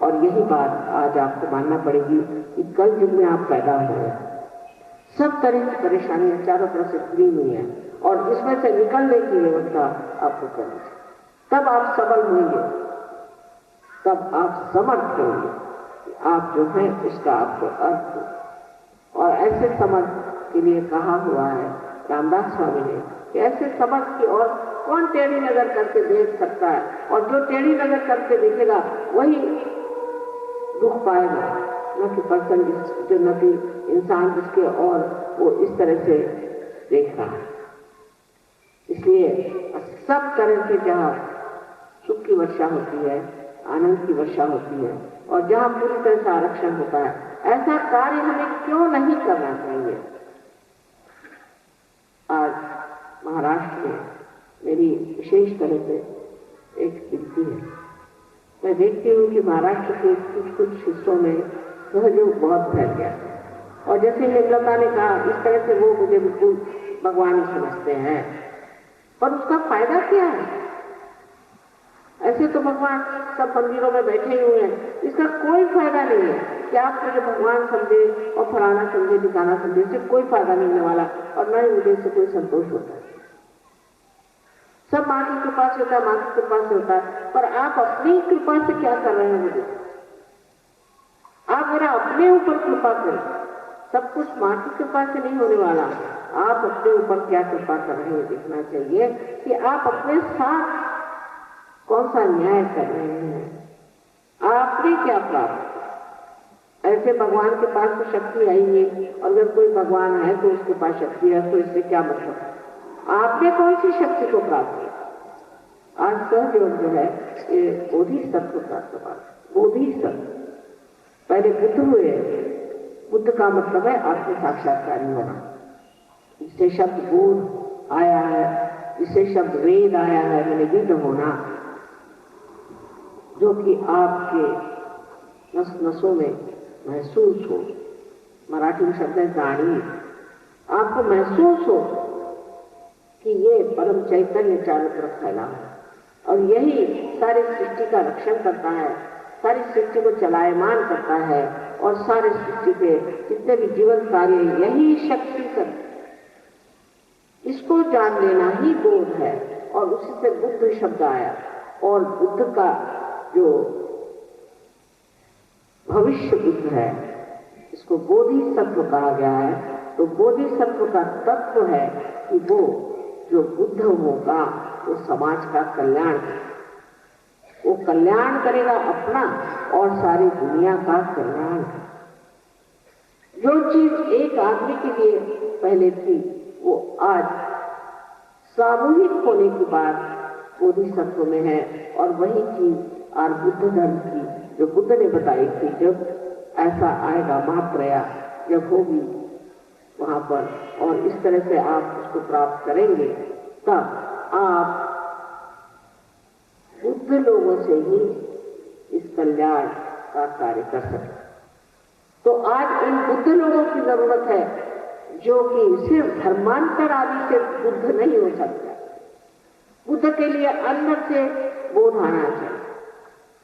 और यही बात आज आपको मानना पड़ेगी कि कल युग में आप पैदा हुए हैं, सब तरह की परेशानियां चारों तरफ से घिरी हुई है और इसमें से निकलने की व्यवस्था आपको करनी है। तब आप सबल होंगे, तब आप समर्थ होंगे कि आप जो है उसका आपको अर्थ हो। और ऐसे समर्थ के लिए कहा हुआ है रामदास स्वामी ने कि ऐसे समर्थ की और कौन टेढ़ी नजर करके देख सकता है, और जो टेढ़ी नजर करके देखेगा वही दुख पाएगा, न कि पर्सन जो न कि इंसान जिसके और वो इस तरह से देख रहा है। इसलिए सब तरह से जहाँ सुख की वर्षा होती है, आनंद की वर्षा होती है, और जहाँ पूरी तरह से आरक्षण होता है, ऐसा कार्य हमें क्यों नहीं करना चाहिए। आज महाराष्ट्र में मेरी विशेष तरह से एक विनती है। मैं देखती हूँ कि महाराष्ट्र के कुछ हिस्सों में सहयोग बहुत फैल गया, और जैसे हेमलता ने कहा, इस तरह से वो मुझे बिल्कुल भगवान ही समझते हैं, पर उसका फायदा क्या है? ऐसे तो भगवान सब मंदिरों में बैठे हुए हैं, इसका कोई फायदा नहीं है कि आप मुझे भगवान समझे और फलाना समझे ठिकाना समझे, इससे कोई फायदा नहीं होने वाला, और न ही मुझे इससे कोई संतोष होता है। सब माँ की कृपा से होता है, माँ की कृपा से होता है, पर आप अपनी कृपा से क्या कर रहे हैं मुझे? आप मेरा अपने ऊपर कृपा करें। सब कुछ माँ की कृपा से नहीं होने वाला, आप अपने ऊपर क्या कृपा कर रहे हैं देखना चाहिए कि आप अपने साथ कौन सा न्याय कर रहे हैं, आपने क्या प्राप्त। ऐसे भगवान के पास तो शक्ति आई है, और अगर कोई भगवान है तो उसके पास शक्ति है, तो इससे क्या मतलब? आपने कौन सी शक्ति को प्राप्त किया? आज सहयोग जो है ये बोधिसत्व प्राप्त हुआ। बोधिसत्व पहले बुद्ध हुए। बुद्ध का मतलब है आत्म साक्षात्कारी होना। इससे शब्द बोध आया है, इससे शब्द वेद आया है, मैंने विद होना, जो कि आपके नस नसों में महसूस हो। मराठी में शब्द है जानी, आपको महसूस हो कि ये परम चैतन्य चारों तरफ फैला है, और यही सारी सृष्टि का रक्षण करता है, सारी सृष्टि को चलायमान करता है, और सारे सृष्टि के जितने भी जीवन कार्य यही शक्ति करती। इसको जान लेना ही बोध है, और उसी से बुद्ध शब्द आया। और बुद्ध का जो भविष्य बुद्ध है, इसको बोधिसत्व कहा गया है। तो बोधिसत्व का तत्व है कि वो जो बुद्ध होगा वो समाज का कल्याण, वो कल्याण करेगा अपना और सारी दुनिया का कल्याण। जो चीज एक आदमी के लिए पहले थी, वो आज सामूहिक होने की बात बोधिसत्व में है। और वही चीज आज बुद्ध धर्म की जो बुद्ध ने बताई थी, जब ऐसा आएगा महाप्रया जब होगी वहां पर, और इस तरह से आप उसको प्राप्त करेंगे, तब आप बुद्ध लोगों से ही इस कल्याण का कार्य कर सकते। तो आज इन बुद्ध लोगों की जरूरत है, जो कि सिर्फ धर्मांतर आदि से बुद्ध नहीं हो सकता। बुद्ध के लिए अंदर से बोध आना चाहिए।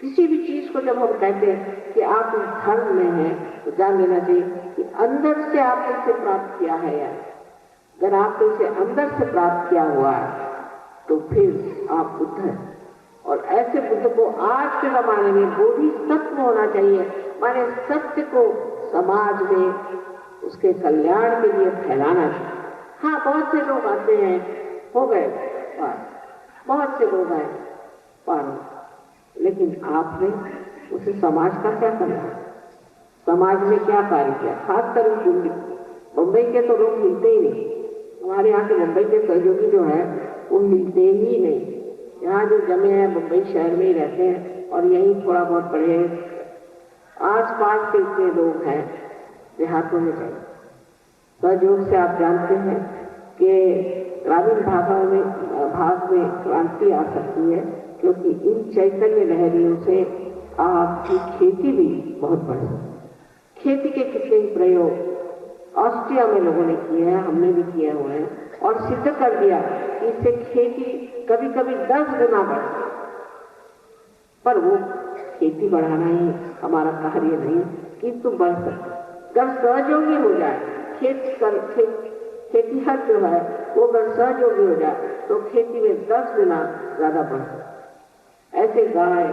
किसी भी चीज को जब हम कहते हैं कि आप इस धर्म में हैं, तो जान लेना चाहिए कि अंदर से आपने इसे प्राप्त किया है या अगर आपने इसे अंदर से प्राप्त किया हुआ है, तो फिर आप बुद्ध हैं। और ऐसे बुद्ध को आज के जमाने में बोधिसत्व होना चाहिए, माने सत्य को समाज में उसके कल्याण के लिए फैलाना चाहिए। हाँ, बहुत से लोग आते हैं, हो गए पार, बहुत से लोग आए पार, लेकिन आपने उसे समाज का क्या करना, समाज में क्या कार्य किया? खासकर दिल्ली बम्बई के तो लोग मिलते ही नहीं, हमारे यहाँ के मुंबई के सहयोगी जो है वो मिलते ही नहीं। यहाँ जो जमे हैं मुंबई शहर में ही रहते हैं और यहीं थोड़ा बहुत पढ़े आस पास के इतने लोग हैं देहातों में चाहिए। सहयोग से आप जानते हैं कि ग्रामीण भाग में क्रांति आ सकती है, क्योंकि इन चैतन्य लहरियों से आपकी खेती भी बहुत बढ़ सकती है। खेती के कितने ही प्रयोग ऑस्ट्रिया में लोगों ने किए हैं, हमने भी किए हुए हैं और सिद्ध कर दिया कि इससे खेती कभी कभी 10 गुना बढ़ती। पर वो खेती बढ़ाना ही हमारा कार्य नहीं, किंतु बढ़ सकता जब सहयोगी हो जाए। खेतीहर जो है वो अगर सहयोगी हो जाए तो खेती में 10 गुना ज्यादा बढ़ सकता। ऐसे गाय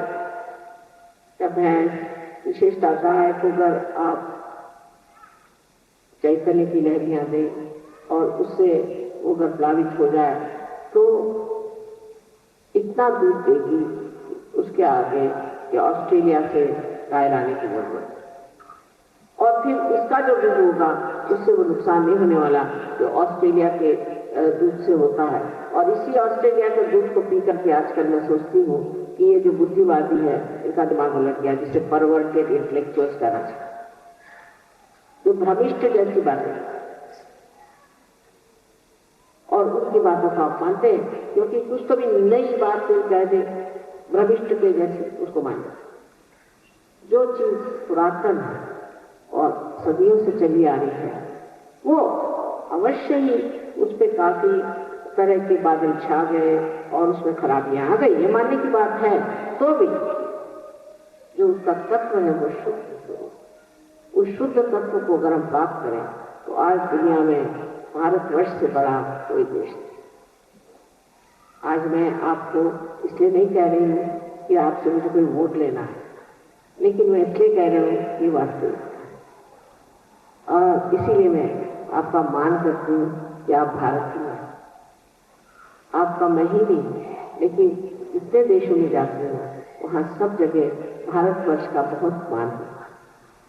या भैंस, विशेषता गाय को अगर आप चैतन्य की लहरियां दें और उससे वो अगर प्लावित हो जाए तो इतना दूध देगी उसके आगे कि ऑस्ट्रेलिया से गाय लाने की जरूरत है। और फिर उसका जो दूध होगा उससे वो नुकसान नहीं होने वाला जो ऑस्ट्रेलिया के दूध से होता है। और इसी ऑस्ट्रेलिया के दूध को पी करके आजकल मैं सोचती हूँ कि ये जो बुद्धिवादी है इनका दिमाग उलट गया, जिसे परवर्टेड इंटेलेक्चुअल्स कहना चाहिए, जो भ्रमिष्ठ जैसी बातें और उनकी बातों को आप मानते हैं, क्योंकि कुछ तो भी नई बात कोई कह दे भ्रमिष्ठ के जैसी उसको मानते। जो चीज पुरातन है और सदियों से चली आ रही है वो अवश्य ही उस पर काफी तरह के बादल छा गए और उसमें खराबियां आ गई, ये मानने की बात है। तो भी जो उसका तत्व है वो शुद्ध, उस शुद्ध तत्व को अगर हम प्राप्त करें तो आज दुनिया में भारतवर्ष से बड़ा कोई देश नहीं। आज मैं आपको इसलिए नहीं कह रही हूँ कि आपसे मुझे कोई वोट लेना है, लेकिन मैं इसलिए कह रही हूँ कि वास्तविक है। और इसीलिए मैं आपका मान करती हूँ कि आप भारतीय हैं। आपका मैं ही नहीं, लेकिन जितने देशों में जाती हूँ वहाँ सब जगह भारतवर्ष का बहुत मान है,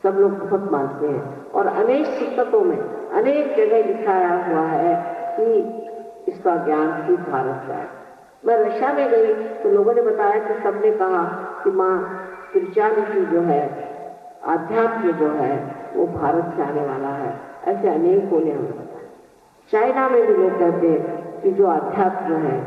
सब लोग बहुत मानते हैं। और अनेक पुस्तकों में अनेक जगह लिखाया हुआ है कि इसका ज्ञान ही भारत का है। मैं रशिया में गई तो लोगों ने बताया कि सबने कहा कि माँ क्रिश्चियनिटी जो है, आध्यात्म जो है वो भारत से आने वाला है। ऐसे अनेकों ने हमें बताया। चाइना में भी लोग कहते हैं कि जो आध्यात्म है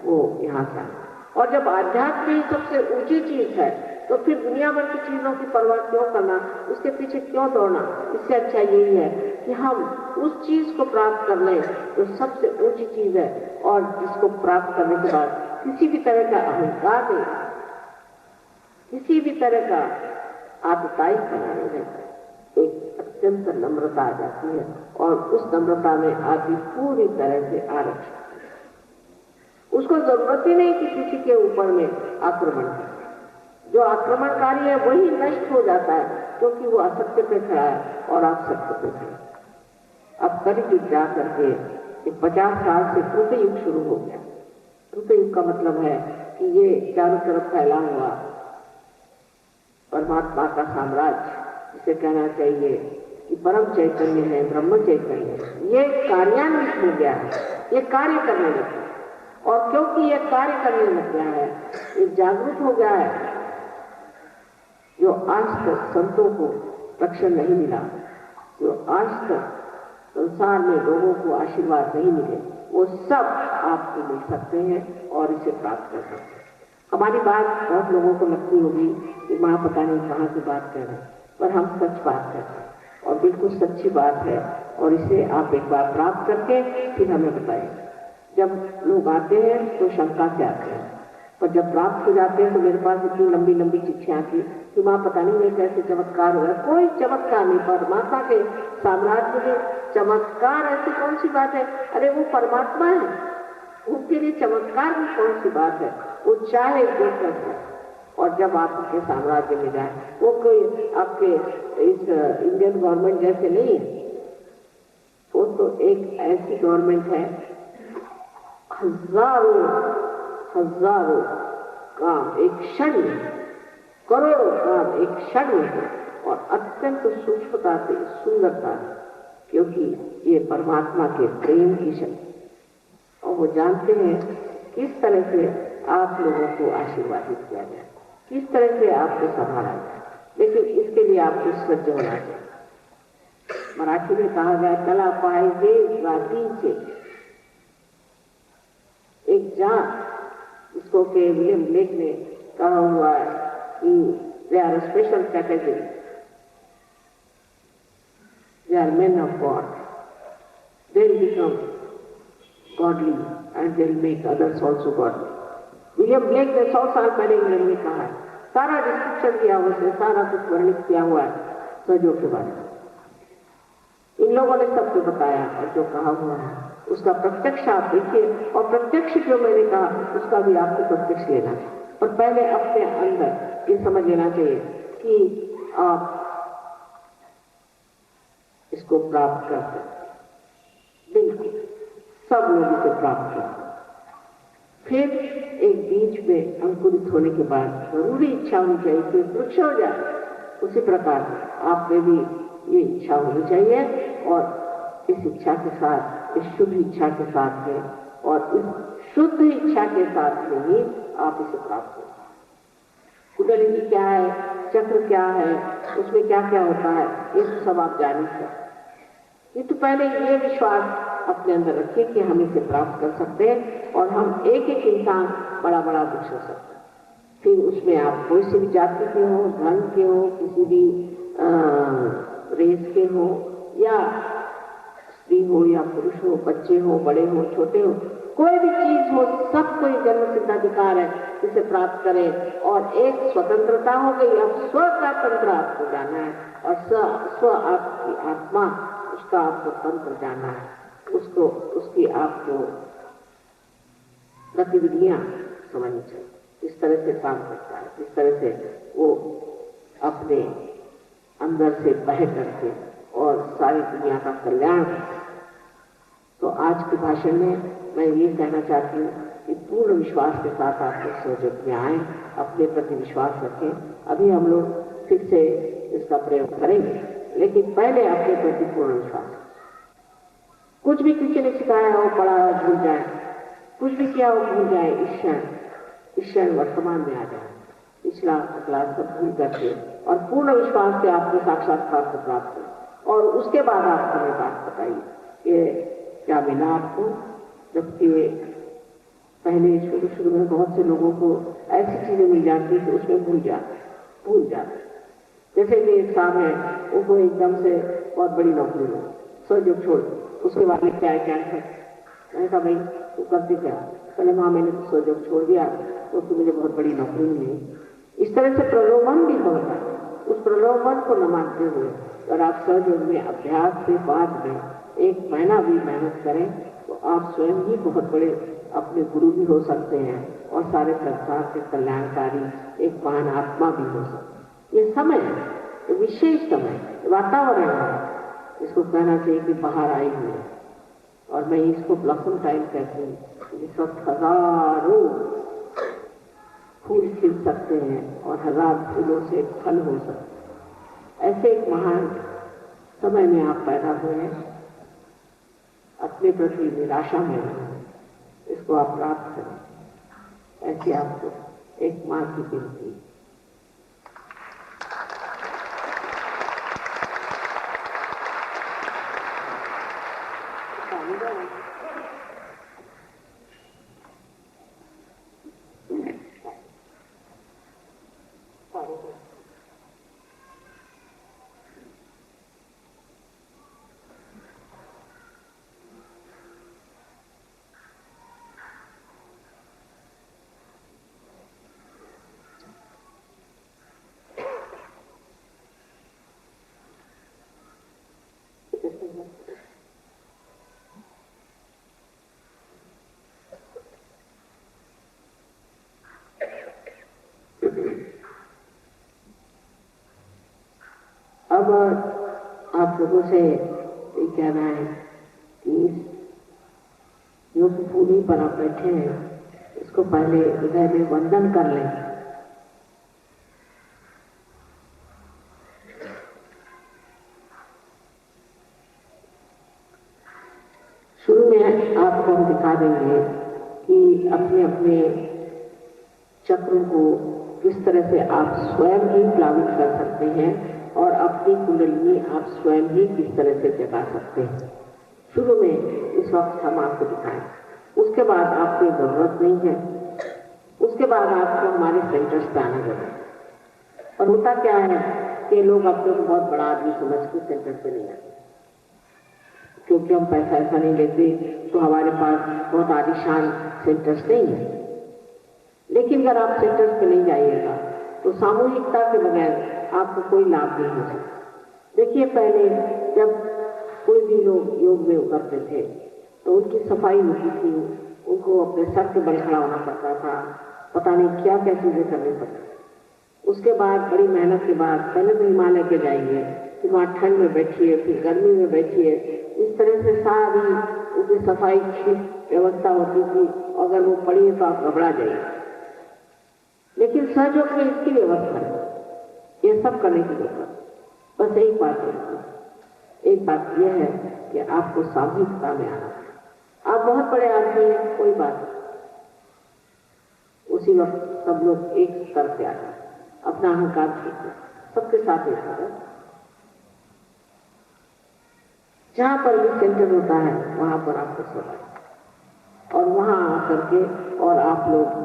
वो यहाँ से आना। और जब आध्यात्म ही सबसे ऊंची चीज है तो फिर दुनिया भर की चीजों की परवाह क्यों करना, उसके पीछे क्यों दौड़ना। इससे अच्छा यही है कि हम उस चीज को प्राप्त कर लें जो सबसे ऊंची चीज है और जिसको प्राप्त करने के बाद किसी भी तरह का अहंकार नहीं, किसी भी तरह का आतताई बनाने में एक अत्यंत नम्रता आ जाती है और उस नम्रता में आदमी पूरी तरह से आरक्षित, उसको जरूरत ही नहीं कि किसी के ऊपर में आक्रमण करे। जो आक्रमणकारी है वही नष्ट हो जाता है क्योंकि वो असत्य पे खड़ा है और आप सत्य पे खड़े। अब कलयुग जा करके 50 साल से कृतयुग शुरू हो गया। कृतयुग का मतलब है कि ये चारों तरफ फैला हुआ परमात्मा का साम्राज्य, जिसे कहना चाहिए कि परम चैतन्य है, ब्रह्म चैतन्य है, ये कार्यान्वित हो गया है, ये कार्य करने लग गया। और क्योंकि ये कार्य करने लग गया है, ये जागरूक हो गया है। जो आज तक संतों को रक्षण नहीं मिला, जो आज तक संसार में लोगों को आशीर्वाद नहीं मिले, वो सब आपको मिल सकते हैं और इसे प्राप्त कर सकते हैं। हमारी बात बहुत लोगों को लगती होगी कि माँ पता नहीं कहाँ की बात कर रहे हैं, पर हम सच बात कर रहे हैं और बिल्कुल सच्ची बात है। और इसे आप एक बार प्राप्त करके फिर हमें बताएं। जब लोग आते हैं तो शंका से आते हैं, पर जब प्राप्त हो जाते हैं तो मेरे पास इतनी लंबी लंबी चिट्ठियां आती कि माँ पता नहीं मैं कैसे चमत्कार हुआ। कोई चमत्कार नहीं, परमात्मा के साम्राज्य में चमत्कार ऐसी कौन सी बात है। अरे वो परमात्मा है, उनके लिए चमत्कार भी कौन सी बात है। वो चाहे जो कर सकते। और जब आप उनके साम्राज्य में जाए, वो कोई आपके इस इंडियन गवर्नमेंट जैसे नहीं है, वो तो एक ऐसी गवर्नमेंट है हजारों काम एक क्षण में, करोड़ों काम एक क्षण में है और अत्यंत सूक्ष्मता से, सुंदरता से क्योंकि ये परमात्मा के प्रेम की शक्ति, और वो जानते हैं किस तरह से आप लोगों को आशीर्वादित किया जाए, किस तरह से आपको संभाला जाए। लेकिन इसके लिए आपको सज्ज होना चाहिए। मराठी में कहा गया, कला पाहिजे रातीचे एक जान, इसको के विलियम ब्लेक ने कहा हुआ है कि they are special category, they are men of God, they will become godly and they will make others also godly। William Blake ने 100 साल पहले इंग्लैंड में कहा है, सारा डिस्क्रिप्शन किया हुआ है, सारा कुछ वर्णित किया हुआ है सहयोग के बारे में। इन लोगों ने सबको बताया और जो कहा हुआ है उसका प्रत्यक्ष आप देखिए, और प्रत्यक्ष जो मैंने कहा उसका भी आपको प्रत्यक्ष लेना है। और पहले अपने अंदर ये समझ लेना चाहिए कि आप इसको प्राप्त करते हैं। बिल्कुल सब लोग इसे प्राप्त करते हैं। फिर एक बीज में अंकुरित होने के बाद जरूरी इच्छा होनी चाहिए कि वृक्ष हो जाए। उसी प्रकार आप में भी ये इच्छा होनी चाहिए, और इस इच्छा के साथ, इस शुद्ध इच्छा के साथ में और इस शुद्ध इच्छा के साथ में ही आप इसे प्राप्त करें। कुंडलिनी क्या है, चक्र क्या है, उसमें क्या क्या होता है, ये सब आप जानिए। ये तो पहले ये विश्वास अपने अंदर रखिए कि हम इसे प्राप्त कर सकते हैं और हम एक एक इंसान बड़ा बड़ा वृक्ष हो सकता है। फिर उसमें आप कोई सी भी जाति के हो, धर्म के हो, किसी भी रेस के हो, या स्त्री हो या पुरुष हो, बच्चे हो, बड़े हो, छोटे हो, कोई भी चीज हो, सबको जन्म सिद्ध अधिकार है इसे प्राप्त करें। और एक स्वतंत्रता हो गई, अब स्व का तंत्र आपको जाना है, और स्व आपकी आत्मा, उसका आपको तंत्र जाना है, उसको उसकी आपको गतिविधियां समझनी चाहिए, किस तरह से काम करता है, किस तरह से वो अपने अंदर से बह करके और सारी दुनिया का कल्याण करता है। तो आज के भाषण में मैं ये कहना चाहती हूँ कि पूर्ण विश्वास के साथ आप लोग सहयोग में आए, अपने प्रति विश्वास रखें। अभी हम लोग फिर से इसका प्रयोग करेंगे, लेकिन पहले अपने प्रति पूर्ण विश्वास। कुछ भी किसी ने सिखाया हो, पढ़ा हो, भूल जाए, कुछ भी किया हो भूल जाए, इस क्षण वर्तमान में आ जाए, पिछला अगला सब भूल करके और पूर्ण विश्वास से आपको साक्षात्कार को प्राप्त हो। और उसके बाद आप हमें बात बताइए कि क्या मिला आपको। जबकि पहले शुरू में बहुत से लोगों को ऐसी चीजें मिल जाती कि उसमें भूल जाते। जैसे कि एक साहब है, उनको एकदम से बहुत बड़ी नौकरी मिली, सहयोग छोड़, उसके बाद में क्या है, मैंने कहा भाई तू करती क्या? पहले माँ मैंने तो सहयोग छोड़ दिया तो मुझे बहुत बड़ी नौकरी मिली। इस तरह से प्रलोभन भी होता है, उस प्रलोभन को न मानते हुए और आप सहयोग में अभ्यास के बाद में 1 महीना भी मेहनत करें तो आप स्वयं ही बहुत बड़े अपने गुरु भी हो सकते हैं और सारे संसार के कल्याणकारी एक महान आत्मा भी हो सकते हैं। ये समय है, ये विशेष समय, वातावरण है, इसको कहना चाहिए कि बाहर आई हुई है। और मैं इसको ब्लॉसम टाइम कहती हूँ। इस वक्त हजारों फूल खिल सकते हैं और हजार फूलों से फल हो सकते हैं। ऐसे एक महान समय में आप पैदा हुए हैं। अपने प्रति निराशा में इसको आप प्राप्त करें, ऐसी आपको एक माँ की विनती। अब आप लोगों से ये कहना है कि जो पूरी पर आप बैठे हैं, इसको पहले हृदय में वंदन कर लें। आपको हम दिखा देंगे कि अपने अपने चक्रों को किस तरह से आप स्वयं ही प्लावित कर सकते हैं और अपनी कुंडलिनी आप स्वयं ही किस तरह से जगा सकते हैं। शुरू में इस वक्त हम आपको दिखाएं, उसके बाद आपको जरूरत नहीं है, उसके बाद आपको हमारे सेंटर्स पे आना जरूरत है। और होता क्या है कि लोग अपने को बहुत बड़ा आदमी समझ के सेंटर पे नहीं आते, क्योंकि हम पैसा ऐसा नहीं लेते तो हमारे पास बहुत आलीशान सेंटर्स नहीं है। लेकिन अगर आप सेंटर्स पे नहीं जाइएगा तो सामूहिकता के बगैर आपको कोई लाभ नहीं हो सकता। देखिए, पहले जब कोई भी लोग योग में उतरते थे तो उनकी सफाई होती थी, उनको अपने सर पे बल खड़ा होना पड़ता था, पता नहीं क्या क्या चीजें करनी पड़ती। उसके बाद बड़ी मेहनत के बाद पहले तो हिमालय के जाइए, फिर वहाँ ठंड में बैठिए, फिर गर्मी में बैठिए, इस तरह से सारी उनकी सफाई की व्यवस्था होती थी। अगर वो पड़ी है तो आप घबरा जाइए। लेकिन सहयोग में इसकी व्यवस्था है, ये सब करने की जरूरत। बस एक बात है, एक बात यह है कि आपको सामूहिकता में आना है। आप बहुत बड़े आदमी हैं, कोई बात नहीं, उसी वक्त सब लोग एक स्तर पे आ जाए, अपना अहंकार छूटे, सबके साथ एक है। जहां पर भी सेंटर होता है वहां पर आपको सब और वहां आकर के और आप लोग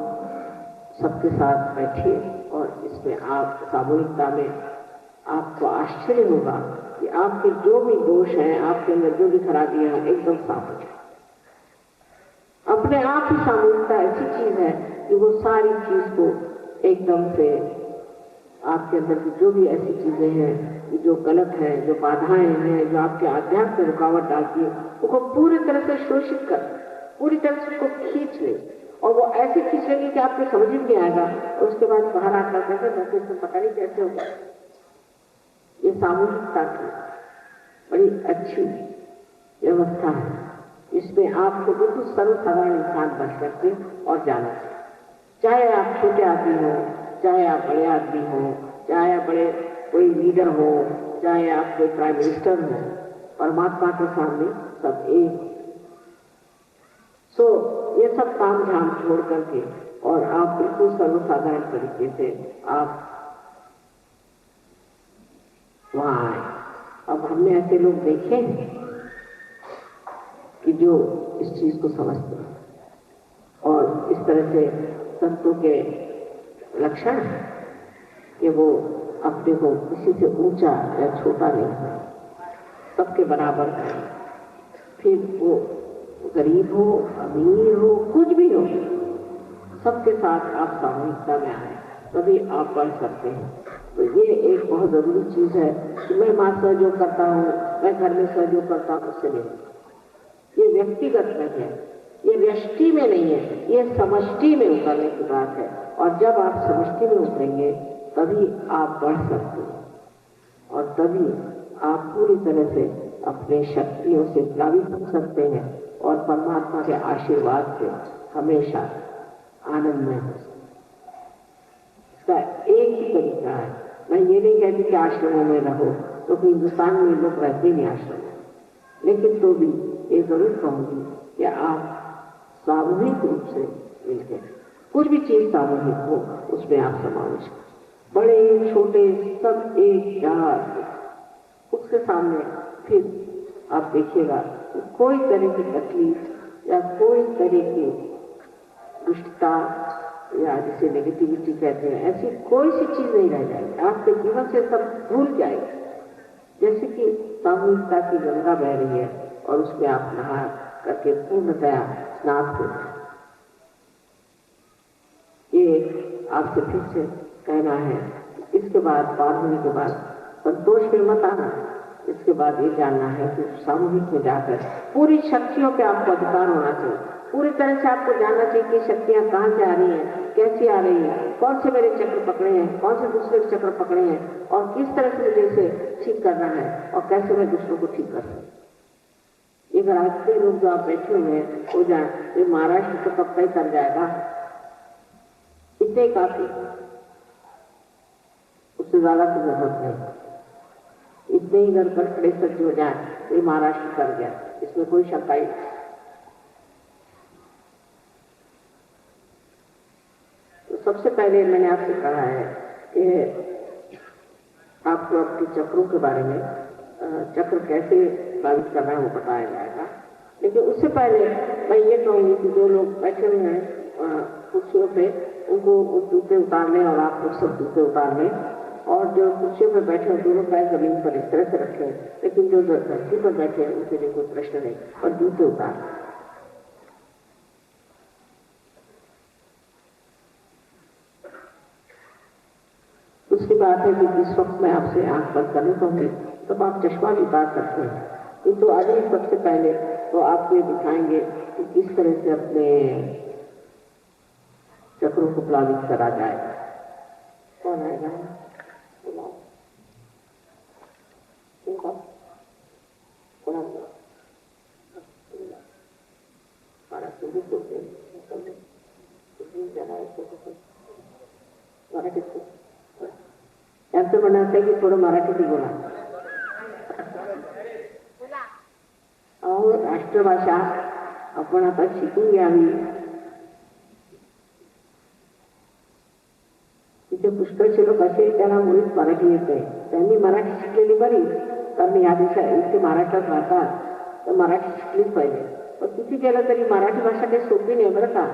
सबके साथ बैठिए और इसमें आप सामूहिकता में आपको आश्चर्य होगा कि आपके जो भी दोष हैं, आपके अंदर जो भी खराबियां हैं, एकदम साफ हो जाए। अपने आप ही सामूहिकता ऐसी चीज है कि वो सारी चीज को एकदम से आपके अंदर की जो भी ऐसी चीजें हैं जो गलत है, जो बाधाएं हैं, जो आपके आध्यात्म में रुकावट डालती है, उसको पूरी तरह से शोषित कर, पूरी तरह से उसको खींच ले। और वो ऐसे खींच लेंगे कि आपको समझ में नहीं आएगा। और उसके बाद बाहर आकर कैसे पता नहीं कैसे होगा। ये सामूहिकता की बड़ी अच्छी व्यवस्था है, इसमें आपको बिल्कुल सर्वसाधारण इंसान बन सकते और जाना चाहिए। चाहे आप छोटे आदमी हो, चाहे आप बड़े आदमी हो, चाहे आप बड़े कोई लीडर हो, चाहे आप कोई प्राइम मिनिस्टर हो, परमात्मा के सामने सब एक। ये सब काम झाम छोड़ करके और आप बिल्कुल सर्वसाधारण तरीके से आप वहां आए। अब हमने ऐसे लोग देखे हैं कि जो इस चीज को समझते हैं और इस तरह से संतों के लक्षण है कि वो अपने को किसी से ऊंचा या छोटा नहीं है, सबके बराबर है। फिर वो गरीब हो, अमीर हो, कुछ भी हो, सबके साथ आप सामूहिकता में आए, तभी आप बढ़ सकते हैं। तो ये एक बहुत जरूरी चीज है कि मैं मां सहयोग करता हूँ, मैं घर में सहयोग करता हूँ, उससे नहीं। ये व्यक्तिगत में है, ये व्यष्टि में नहीं है, ये समष्टि में उतरने की बात है। और जब आप समष्टि में उतरेंगे तभी आप बढ़ सकते हैं और तभी आप पूरी तरह से अपने शक्तियों से प्लावित हो सकते हैं और परमात्मा के आशीर्वाद से हमेशा आनंद में हो सकते। इसका एक ही तरीका है। मैं ये नहीं कहती कि आश्रमों में रहो, तो हिंदुस्तान में लोग रहते नहीं आश्रम में, लेकिन तो भी ये जरूर कहूंगी कि आप सामूहिक रूप से मिलकर कुछ भी चीज सामूहिक हो उसमें आप समावेश करें। बड़े छोटे सब एक जहाज, उसके सामने फिर आप देखिएगा कोई तरह की तकलीफ या कोई तरह की दुष्टता या जिसे नेगेटिविटी कहते हैं, ऐसी कोई सी चीज नहीं रह जाएगी। आपके जीवन से सब भूल जाएगी। जैसे कि सामूहिकता की गंगा बह रही है और उसमें आप नहा करके पूर्णतया स्नात हो जाए। ये आपसे फिर से कहना है। इसके बाद पार होने के बाद संतोष में मत आना। इसके बाद ये जानना है कि सामूहिक में जाकर पूरी शक्तियों पे आपको अधिकार होना चाहिए। पूरी तरह से आपको जानना चाहिए कि शक्तियां कहाँ से आ रही हैं, कैसी आ रही हैं, कौन से मेरे चक्र पकड़े हैं, कौन से दूसरे के चक्र पकड़े हैं और किस तरह से मुझे इसे ठीक करना है और कैसे मैं दूसरों को ठीक कर सकूं। ये रास्ते लोग जो आप बैठे हुए हैं हो जाए, ये महाराष्ट्र तो कब तक कर जाएगा, इतने काफी, उससे ज्यादा की जरूरत नहीं। इतने ही घर पर खड़े सच हो जाए, ये महाराष्ट्र कर गया, इसमें कोई शंका ही नहीं। सबसे पहले मैंने आपसे कहा है कि आपको अपने चक्रों के बारे में चक्र कैसे प्लावित करना है वो बताया जाएगा। लेकिन उससे पहले मैं ये कहूँगी कि जो लोग बैठे हुए हैं कुर्सियों पे उनको जूते उतार लें और आप लोग सब जूते उतार लें, और जो कुर्सियों पे बैठे हैं दोनों पैर जमीन पर इस तरह से रखें, लेकिन जो धरती पर बैठे हैं उनके लिए कोई प्रश्न नहीं, और जूते उतार लें। दूसरी बात है कि जिस वक्त मैं आपसे आंख बंद करने कहूँगी तब आप चश्मा भी उतार सकते हैं, किंतु अभी सबसे पहले तो आपको ये दिखाएंगे कि किस तरह से अपने चक्रों को प्लावित करा जाए। कौन आएगा? यांचं म्हणणं असं आहे की थोडं मराठीत बोला. अहो, राष्ट्रभाषा आपण आता शिकून घ्यावी. तिथे पुष्कळचे लोक असे त्यांना मुळीच मराठी येते, त्यांनी मराठी शिकलेली बरी, कारण या देशात इथे महाराष्ट्रात राहतात तर मराठी शिकलीच पाहिजे. पण तिथे गेलं तरी मराठी भाषा काही सोपी नाही बरं का.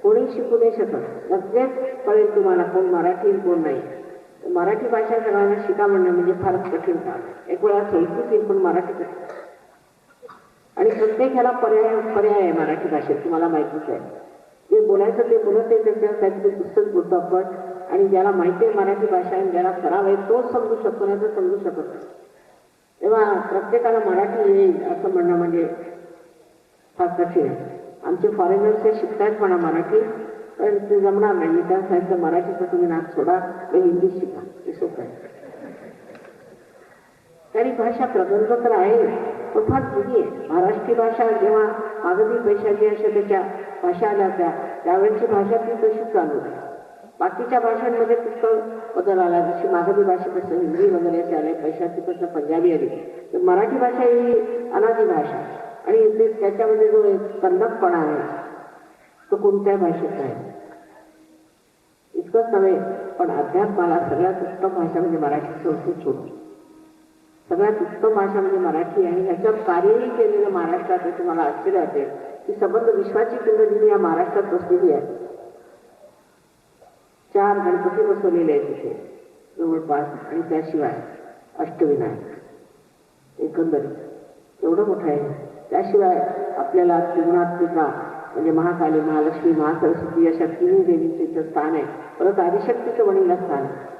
कोणी शिकू नाही शकत, लगेच कळेल तुम्हाला कोण मराठी कोण नाही. मराठी भाषा सगळ्यांना शिका म्हणणं म्हणजे फारच कठीण काम. एक वेळा संस्कृत येईल पण मराठी कठीण, आणि प्रत्येक ह्याला पर्याय आहे मराठी भाषेत, तुम्हाला माहितीच आहे. जे बोलायचं ते बोलत आहे, त्याच्यावर काहीतरी पुस्तक बोलतो आपण, आणि ज्याला माहिती आहे मराठी भाषा आणि ज्याला सराव आहे तोच समजू शकतो, नाही तर समजू शकत नाही. तेव्हा प्रत्येकाला मराठी येईल असं म्हणणं म्हणजे फार कठीण आहे. आमचे फॉरेनर्स हे शिकतायत म्हणा मराठी, पण ते जमणार नाही. मी त्या सांगितलं मराठीचं तुम्ही नाक सोडा, ते हिंदी शिका, ते सोपं आहे. तरी भाषा प्रगल्भ तर आहे पण फार जुनी आहे. महाराष्ट्री भाषा जेव्हा मागधी पैशाची अशा त्याच्या भाषा आल्या होत्या त्यावेळेची भाषा ती तशी चालू आहे. बाकीच्या भाषांमध्ये पुष्कळ बदल आला, जशी मागधी भाषेपासून हिंदी वगैरे असे आले, पैशाची पासून पंजाबी आली, तर मराठी भाषा ही अनादी भाषा, आणि त्याच्यामध्ये जो एक कन्नडपणा आहे तो कोणत्या भाषेत आहे. इतकंच नव्हे पण अध्यात्माला सगळ्यात उत्तम भाषा म्हणजे मराठी, संस्कृत सोडून सगळ्यात उत्तम भाषा म्हणजे मराठी. आणि ह्याच्यावर कार्यही केलेलं महाराष्ट्रात आहे. तुम्हाला आश्चर्य वाटेल की संबंध विश्वाची कुंडलिनी या महाराष्ट्रात बसलेली आहे. 4 गणपती बसवलेले आहेत तिथे जवळपास, आणि त्याशिवाय अष्टविनायक एकंदरीत एवढं मोठं आहे. त्याशिवाय आपल्याला त्रिगुणात्मिका म्हणजे महाकाली, महालक्ष्मी, महासरस्वती अशा तिन्ही देवींचं इथं स्थान आहे. परत आदिशक्तीचं वणीला स्थान आहे.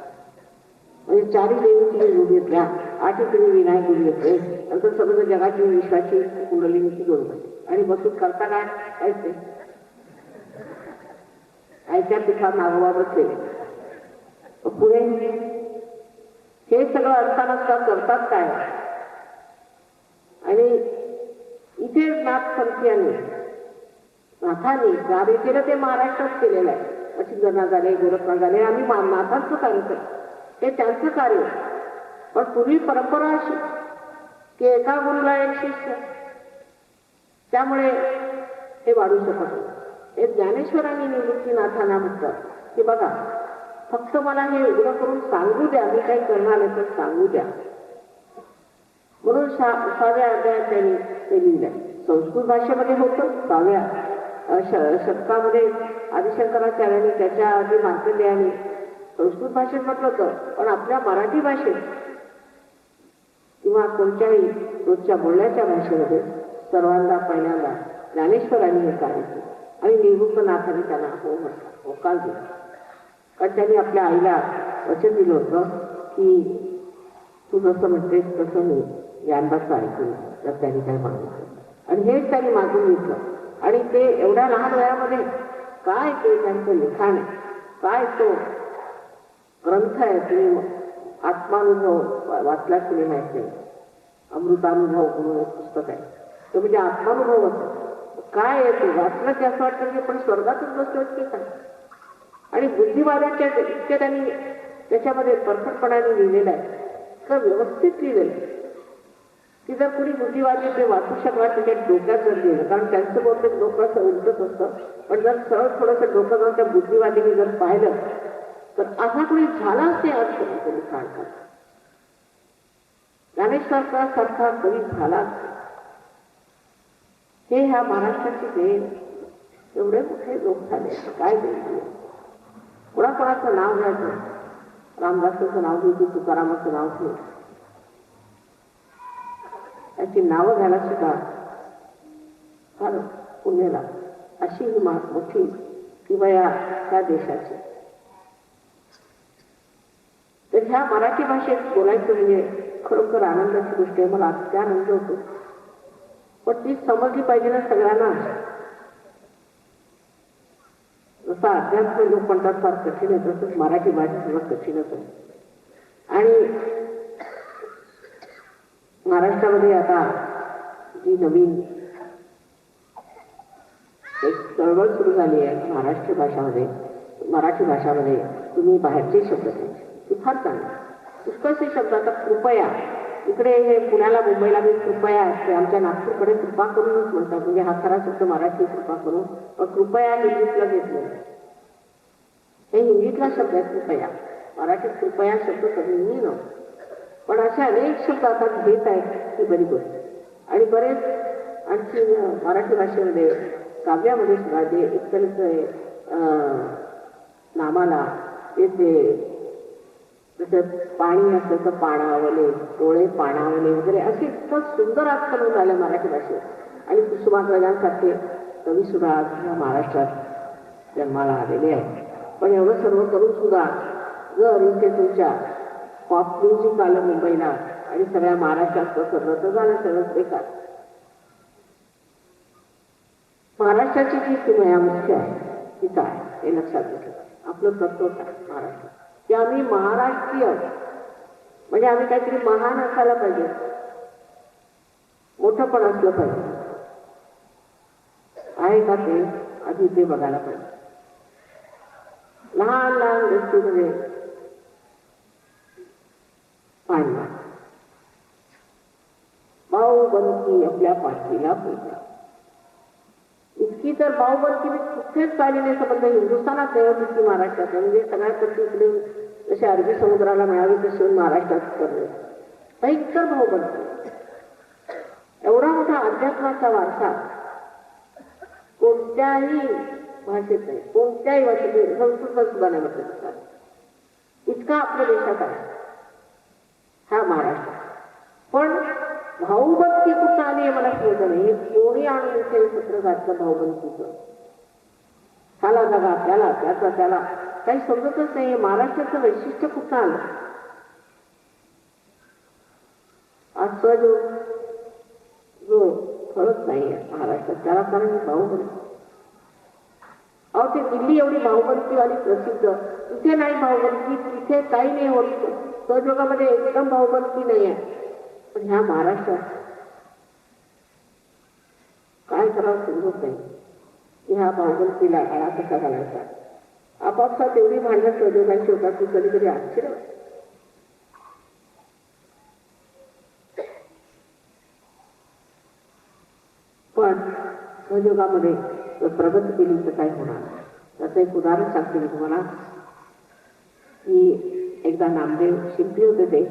म्हणजे 4 देवींची जोडी येतल्या, 8 तुम्ही विनायक जोडी येते, नंतर समजा जगाची विश्वाची कुंडलिनीची जोड पाहिजे. आणि बसून करता काय काहीच नाही, आयच्या पिठा नागोबा बसलेले. पुढे हे सगळं असताना सुद्धा करतात काय. आणि इथे नाथपंथीयांनी नाथांनी कार्य केलं ते महाराष्ट्रात केलेलं आहे. मच्छिंद्रनाथ झाले, गोरखनाथ झाले, आम्ही नाथांचं कार्य करतो, हे त्यांचं कार्य. पण पूर्वी परंपरा अशी की एका गुरुला एक शिष्य, त्यामुळे हे वाढू शकत नाही. हे ज्ञानेश्वरांनी निवृत्तीनाथांना म्हटलं की बघा फक्त मला हे उघडं करून सांगू द्या, मी काही करणार नाही तर सांगू द्या. म्हणून 6व्या अध्यायात त्यांनी ते लिहिलंय. संस्कृत भाषेमध्ये होतं 6व्या शतकामध्ये आदिशंकराचार्यांनी, त्याच्या आधी मार्कंडेयाने संस्कृत भाषेत म्हटलं होतं. पण आपल्या मराठी भाषेत किंवा कोणत्याही रोजच्या बोलण्याच्या भाषेमध्ये सर्वांना पहिल्यांदा ज्ञानेश्वरांनी हे कार्य केलं, आणि निवृत्तनाथांनी त्यांना हो म्हटलं, होकार दिला. कारण त्यांनी आपल्या आईला वचन दिलं होतं की तू जसं म्हणतेस तसं मी ज्ञानदाचं ऐकून, तर त्यांनी काय मागितलं, आणि हेच त्यांनी मागून घेतलं. आणि ते एवढ्या लहान वयामध्ये काय ते त्यांचं लिखाण आहे, काय तो ग्रंथ आहे. तुम्ही आत्मानुभव वाचला की नाही माहिती नाही, अमृतानुभव म्हणून एक पुस्तक आहे, तो म्हणजे आत्मानुभव होतं. काय आहे ते वाचलं की असं वाटतं की पण स्वर्गातच बसलो की काय. आणि बुद्धिवादाच्या इतके त्यांनी त्याच्यामध्ये परफेक्टपणाने लिहिलेलं आहे, तर व्यवस्थित लिहिलेलं आहे. की जर कुणी बुद्धिवादी ते वाचू शकला त्याच्या डोक्यात जर गेलं, कारण त्यांचं बहुतेक डोकं असं उलटच असतं, पण जर सरळ थोडंसं डोकं जाऊन त्या बुद्धिवादीने जर पाहिलं तर असा कुणी झालाच ते अर्थ त्यांनी काढतात. ज्ञानेश्वरांचा सारखा कवी झालाच. हे ह्या महाराष्ट्राची देण. एवढे मोठे लोक झाले, काय देईल? कोणाकोणाचं नाव घ्यायचं? रामदासाचं नाव घेऊ, तुकारामाचं नाव घेऊ, त्याची नावं घ्यायला सुद्धा फार पुण्याला अशी ही मोठी किंवा त्या देशाची. तर ह्या मराठी भाषेत बोलायचं म्हणजे खरोखर आनंदाची गोष्ट आहे. मला अत्या आनंद होतो, पण ती समजली पाहिजे ना सगळ्यांना. जसं अध्यात्म लोक म्हणतात फार कठीण आहे, तसंच मराठी भाषा सुद्धा कठीणच आहे. आणि महाराष्ट्रामध्ये आता जी नवीन एक चळवळ सुरू झाली आहे महाराष्ट्र भाषामध्ये, मराठी भाषामध्ये तुम्ही बाहेरचे शब्द घ्यायचे, ती फार चांगली. पुष्कळसे शब्द आता कृपया, इकडे हे पुण्याला मुंबईला मी कृपया असते, आमच्या नागपूरकडे कृपा करूनच म्हणतात, म्हणजे हा खरा शब्द मराठी कृपा करून, पण कृपया हिंदीतला घेतलं. हे हिंदीतला शब्द आहे कृपया, मराठीत कृपया शब्द कधीही नव्हतं. पण असे अनेक शब्द आता घेत आहेत, ही बरी गोष्ट. आणि बरेच आणखी मराठी भाषेमध्ये काव्यामध्ये सुद्धा जे एकतरीच नामाला येते, जसं पाणी असतं तर पाणावले, डोळे पाणावले वगैरे असे इतकं सुंदर अर्थ होऊन आलं मराठी भाषेत. आणि कुसुमाग्रजांसारखे कवी सुद्धा आज महाराष्ट्रात जन्माला आलेले आहेत. पण एवढं सर्व करून सुद्धा जर इथे तुमच्या पॉप म्युझिक आलं मुंबईला आणि सगळ्या महाराष्ट्रात पसरलं तर झालं सगळं बेकार. महाराष्ट्राची जी किमया मुख्य आहे ती काय हे लक्षात घेतलं. आपलं तत्व काय महाराष्ट्र, की आम्ही महाराष्ट्रीय म्हणजे आम्ही काहीतरी महान असायला पाहिजे, मोठं पण असलं पाहिजे. आहे का ते आधी ते बघायला पाहिजे. लहान लहान गोष्टीमध्ये पाडला भाऊबंदी आपल्या पाठीला होता. इतकी तर भाऊबंदी मी कुठेच पाहिली नाही. संबंध हिंदुस्थानात नाही होती की महाराष्ट्रात, म्हणजे सगळ्याकडे इकडे जसे अरबी समुद्राला मिळावी तसे महाराष्ट्रात करणे भयंकर भाऊबंदी. एवढा मोठा अध्यात्माचा वारसा कोणत्याही भाषेत नाही, कोणत्याही भाषेत, संस्कृत सुद्धा नाही म्हटलं इतका आपल्या देशात आहे हा महाराष्ट्र. पण भाऊबंदी कुठं आली आहे मला समजलं नाही. कोणी आणून इथे पत्र घातलं भाऊबंदीचं, त्याला जगा त्याला त्याचा त्याला काही समजतच नाही. महाराष्ट्राचं वैशिष्ट्य कुठं आलं? आज जो फळत नाही आहे महाराष्ट्रात त्याला कारण भाऊबंदी. अहो ते दिल्ली एवढी भाऊबंदीवाली प्रसिद्ध, तिथे नाही भाऊबंदी, तिथे काही नाही होत. सहयोगामध्ये एकदम भाऊबंदी नाही आहे. पण ह्या महाराष्ट्रात काय करावं समजत नाही की ह्या भाऊबंदीला आळा कसा घालायचा. आपापसात एवढी भांडण सहयोगांची होतात की कधी कधी आश्चर्य. पण सहयोगामध्ये प्रगती केली तर काय होणार? त्याचं एक उदाहरण सांगते मी तुम्हाला. की एकदा नामदेव शिंपी होते, ते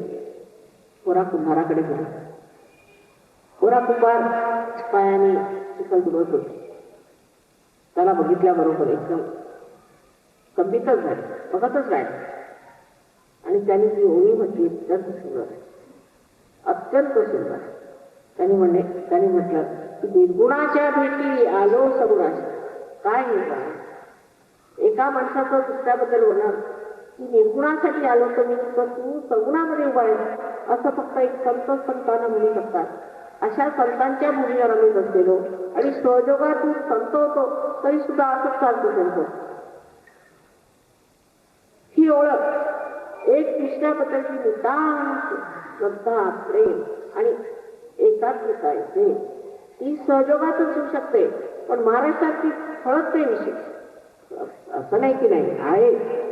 कोरा कुंभाराकडे गेले. कोरा कुंभार पायाने चिखल धुवत होते. त्याला बघितल्याबरोबर एकदम कंबितच झाले, बघतच राहिले. आणि त्याने जी ओळी म्हटली अत्यंत सुंदर, अत्यंत सुंदर. त्याने म्हटलं की निर्गुणाच्या भेटी आलो सगुणाच्या. काय निर्गुण? एका माणसाचं दुसऱ्याबद्दल होणार की निर्गुणासाठी आलो तर मी तू सगुणामध्ये उभा आहे असं फक्त एक संतांना म्हणू शकतात. अशा संतांच्या भूमीवर आम्ही बसलेलो आणि सहयोगातून संत होतो तरी सुद्धा असंच चालतो त्यांचं. ही ओळख एक दुसऱ्याबद्दलची नितांत श्रद्धा, प्रेम आणि एकात्मता आहे, ती सहयोगातच होऊ शकते. पण महाराष्ट्रात ती फळत नाही विशेष. असं नाही की नाही आहे.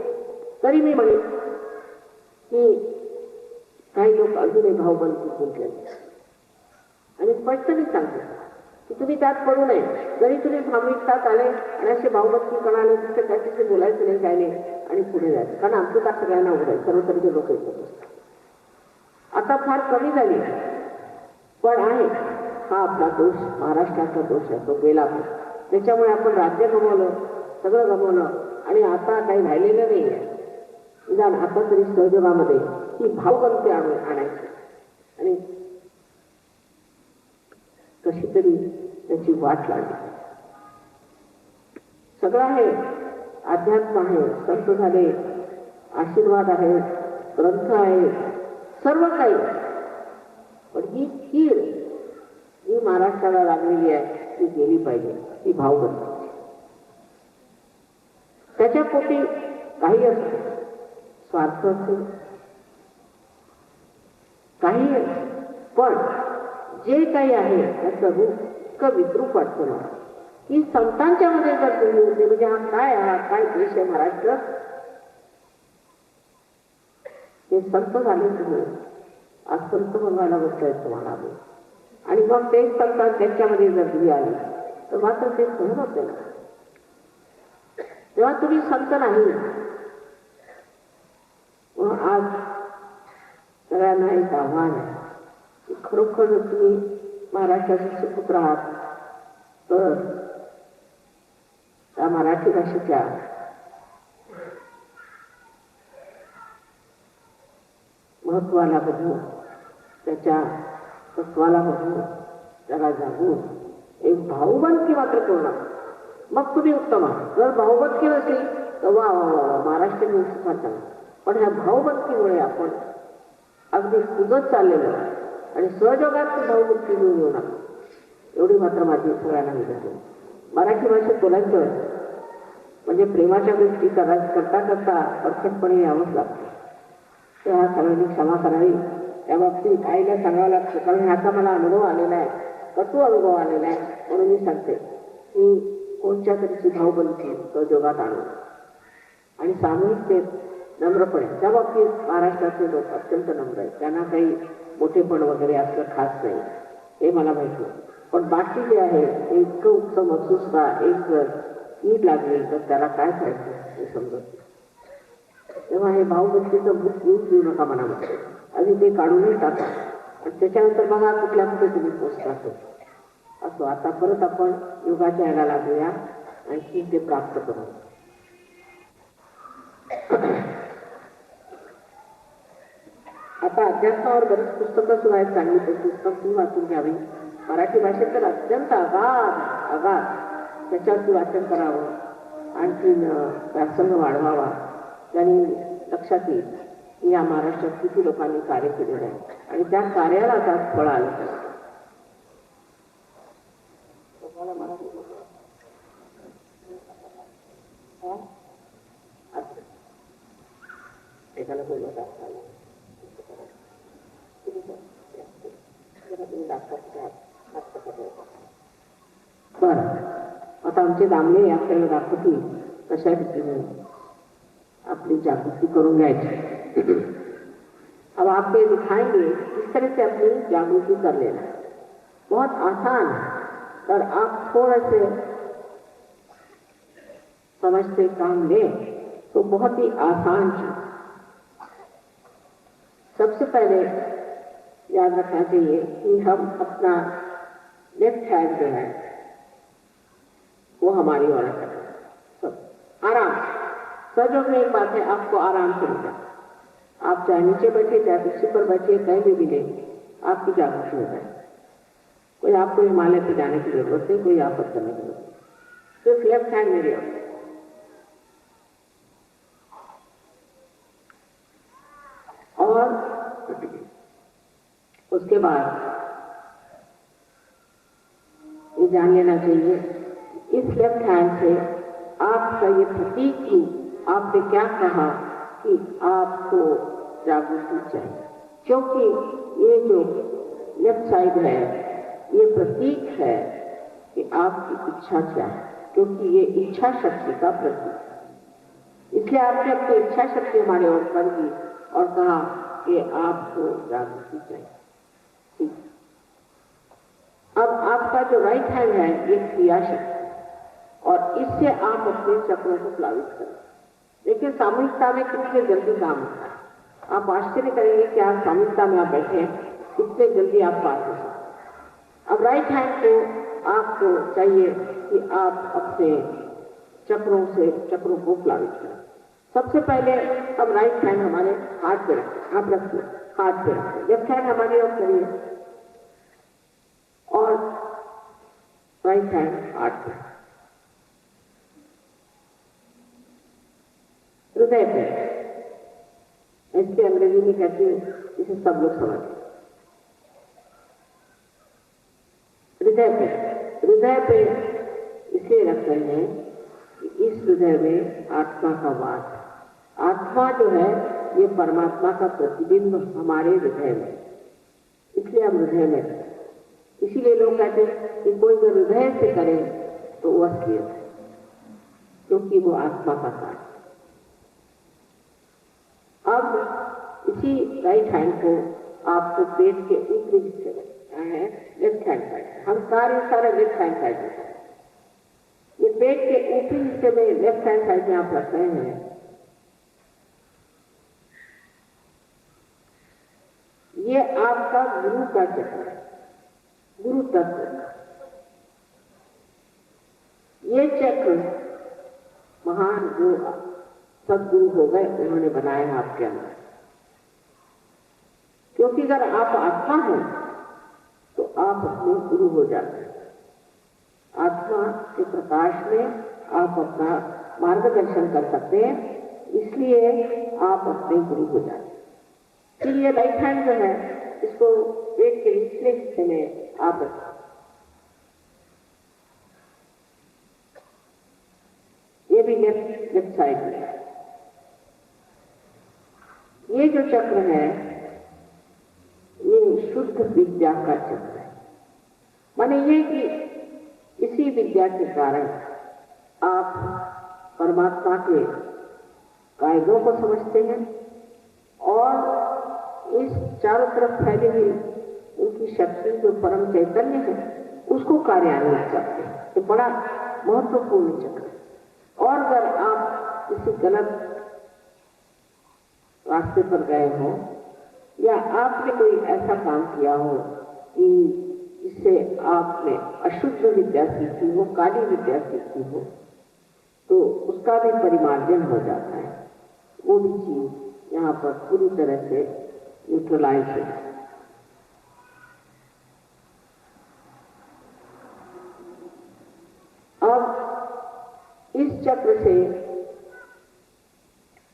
तरी मी म्हणेन की काही लोक अजूनही भाऊबंदी गुंतले. मी स्पष्टपणे सांगते की तुम्ही त्यात पडू नये. जरी तुम्ही भावनिकतात आले आणि असे भावभक्तीपणा आले तिथे त्याच्याशी बोलायचं नाही, काय नाही आणि पुढे जायचं. कारण आमचं का सगळ्यांना उघड आहे, सर्वतरीचे लोक येत असतात. आता फार कमी झाली पण आहे. हा आपला दोष, महाराष्ट्राचा दोष आहे, तो गेला. त्याच्यामुळे आपण राज्य गमावलं, सगळं गमावलं आणि आता काही राहिलेलं नाही आहे. निदान आता तरी सहजोगामध्ये ही भावबंदी आणायची आणि कशी तरी त्याची वाट लागली. सगळं आहे, अध्यात्म आहे, संत झाले, आशीर्वाद आहे, ग्रंथ आहे, सर्व काही. पण ही कीड ही महाराष्ट्राला लागलेली आहे, ती गेली पाहिजे. ही भावबंदी. त्याच्या पोटी काही असते, स्वार्थ असेल, काही पण जे काही आहे त्याचं रूप विद्रूप वाटतं मला की संतांच्या मध्ये जर तुम्ही होते म्हणजे हा काय देश आहे महाराष्ट्र. ते संत झाले तुम्ही आज संत बनवायला बसतायत तुम्हाला आणि मग तेच संत त्यांच्यामध्ये जर तुम्ही आले तर मात्र ते सहन होते ना. तेव्हा तुम्ही संत नाही. आज सगळ्यांना एक आव्हान आहे की खरोखर तुम्ही महाराष्ट्राचे सुपुत्र आहात तर त्या मराठी भाषेच्या महत्वाला बघून, त्याच्या तत्वाला बघून, त्याला जागून एक भाऊबंदकी मात्र करू नका. मग तुम्ही उत्तम आहात. जर भाऊबंदकी नसली तर वा महाराष्ट्र फार चांगला. पण ह्या भाऊबंदकीमुळे आपण अगदी कुजत चाललेलो आणि सहजोगात भाऊबंदकी घेऊन येऊ नका. एवढी मात्र माझी सगळ्यांना विनंती. मराठी भाषेत बोलायचं म्हणजे प्रेमाच्या गोष्टी करता करता परफेक्टपणे यावंच लागतं. तेव्हा सगळ्यांनी क्षमा करावी. त्या बाबतीत आईला सांगावं लागतं, कारण ह्याचा मला अनुभव आलेला आहे, कटू अनुभव आलेला आहे. म्हणून मी सांगते की कोणत्या तरीची भावबंदकी सहजोगात आणू आणि सामूहिकतेत नम्रपणे. त्या बाबतीत महाराष्ट्राचे लोक अत्यंत नम्र आहेत. त्यांना काही मोठेपण वगैरे असलं खास नाही, हे मला माहिती. पण बाकी जे आहे ते इतकं उत्तम असून सुद्धा एक जर कीड लागली तर त्याला काय करायचं हे समजत. तेव्हा हे भावबंदकीचं भूत येऊन देऊ नका मनामध्ये. आधी ते काढूनही टाका आणि त्याच्यानंतर बघा कुठल्या कुठे तुम्ही पोचतात असो. आता परत आपण योगाच्या यायला लागूया आणखी ते प्राप्त करू. आता अध्यात्मावर बरीच पुस्तकं सुद्धा आहेत चांगली. ते पुस्तक तुम्ही वाचून घ्यावी. मराठी भाषेत तर अत्यंत अगाध त्याच्यावरती वाचन करावं. आणखीन व्यासंग वाढवावा. त्यांनी लक्षात येईल या महाराष्ट्रात किती लोकांनी कार्य केलेलं आहे आणि त्या कार्याला आता फळ आलं पाहिजे. एकाला बोलवत असताना बरं, आता आमचे दामले आपल्याला दाखवतील कशा रीतीने अपनी जागृति करूँ घ्यायची. अब आप ये दिखाएंगे किस तरह से अपनी जागृति कर लेना. बहुत आसान है पर आप थोड़े से समझते काम ले तो बहुत ही आसान है. सबसे पहले याद रखना चाहिए कि हम अपना लेफ्ट हैंड जो है वो हमारी ओर करें. आराम सहयोग में एक बात है, आपको आराम से मिलता. आप चाहे नीचे बैठे चाहे कुर्सी पर बैठे कहीं भी मिले आपकी जागृति हो जाए. कोई आपको हिमालय पे जाने की जरूरत नहीं, कोई आफत करने की जरूरत नहीं. सिर्फ लेफ्ट हैंड मेरे और उसके बाद ये जान लेना चाहिए इस लेफ्ट हैंड से आपका ये प्रतीक रूप आपने क्या कहा कि आपको जागृति चाहिए. क्योंकि ये जो लेफ्ट साइड है ये प्रतीक है कि आपकी इच्छा क्या है, क्योंकि ये इच्छा शक्ति का प्रतीक है. इसलिए आपने अपनी इच्छा शक्ति हमारे ओर कर दी और कहा कि आपको जागृति चाहिए. अब आपका जो राइट हैंड है ये क्रिया शक्ति और इससे आप अपने चक्रों को प्लावित करें। देखिए सामूहिकता में कितने जल्दी काम होता है। आप आश्चर्य करेंगे कि आप सामूहिकता में आप बैठे हैं, कितने जल्दी आप पास हो सकते। अब राइट हैंड को आपको चाहिए कि आप अपने चक्रों को प्लावित करें। सबसे पहले अब राइट हैंड हमारे हाथ पे रखें, आप रखिए, हाथ पे रखें। लेफ्ट हैंड हमारी ओर करिए और राइट हैंड हाथ पे, हृदय पे। इसके अंग्रेजी में कहती हूँ, इसे सब लोग समझते। हृदय पे इसे रख रहे हैं कि इस हृदय में आत्मा का वास है। आत्मा जो है ये परमात्मा का प्रतिबिंब हमारे हृदय में, इसलिए हम हृदय में रखें। इसीलिए लोग कहते हैं कि कोई अगर हृदय से करे तो वो असलियत है, क्योंकि वो आत्मा का कार्य। अब इसी राइट हैंड को आपको पेट के ऊपरी हिस्से में रखना है, लेफ्ट हैंड साइड। हम सारे लेफ्ट हैंड साइड में हैं। ये पेट के ऊपरी हिस्से में लेफ्ट हैंड साइड में आप रख रहे हैं। ये आपका गुरु का चक्र है, गुरु तत्व। ये चक्र महान जो सदगुरु हो गए उन्होंने बनाया आपके अंदर, क्योंकि अगर आप आत्मा हैं तो आप अपने गुरु हो जाते हैं। आत्मा के प्रकाश में आप अपना मार्गदर्शन कर सकते हैं, इसलिए आप अपने गुरु हो जाते हैं। इसलिए राइट हैंड जो है इसको पेट के निचले हिस्से में आप रखें। ये भी लेफ्ट साइड में है। ये जो चक्र है ये शुद्ध विद्या का चक्र है। माने ये कि इसी विद्या के कारण आप परमात्मा के कायदों को समझते हैं और इस चारों तरफ फैली हुई उनकी शक्ति जो परम चैतन्य है उसको कार्यान्वित करते हैं। तो बड़ा महत्वपूर्ण चक्र है। और अगर आप किसी गलत रास्ते पर गए हो या आपने कोई ऐसा काम किया हो कि जिससे आपने अशुद्ध विद्या सीखी हो, काली विद्या सीखी हो, तो उसका भी परिमार्जन हो जाता है। वो भी चीज यहाँ पर पूरी तरह से न्यूट्रलाइज है। अब इस चक्र से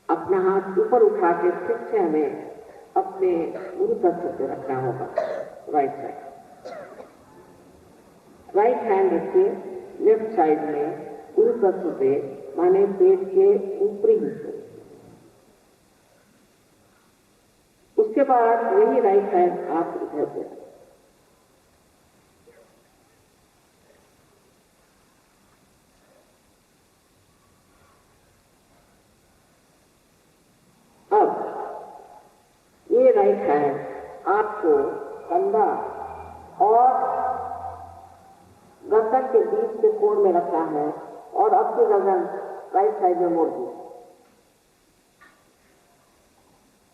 अपना हाथ ऊपर उठा के फिर से हमें अपने गुरु तत्व पे रखना होगा। राइट साइड, राइट हैंड रखिए लेफ्ट साइड में गुरु तत्व पे, माने पेट के ऊपरी हिस्से। उसके बाद वही राइट हैंड आप इधर पे। अब ये राइट हैंड आपको कंधा और गर्दन के बीच के कोण में रखना है और अपनी गर्दन राइट साइड में मोड़ दी।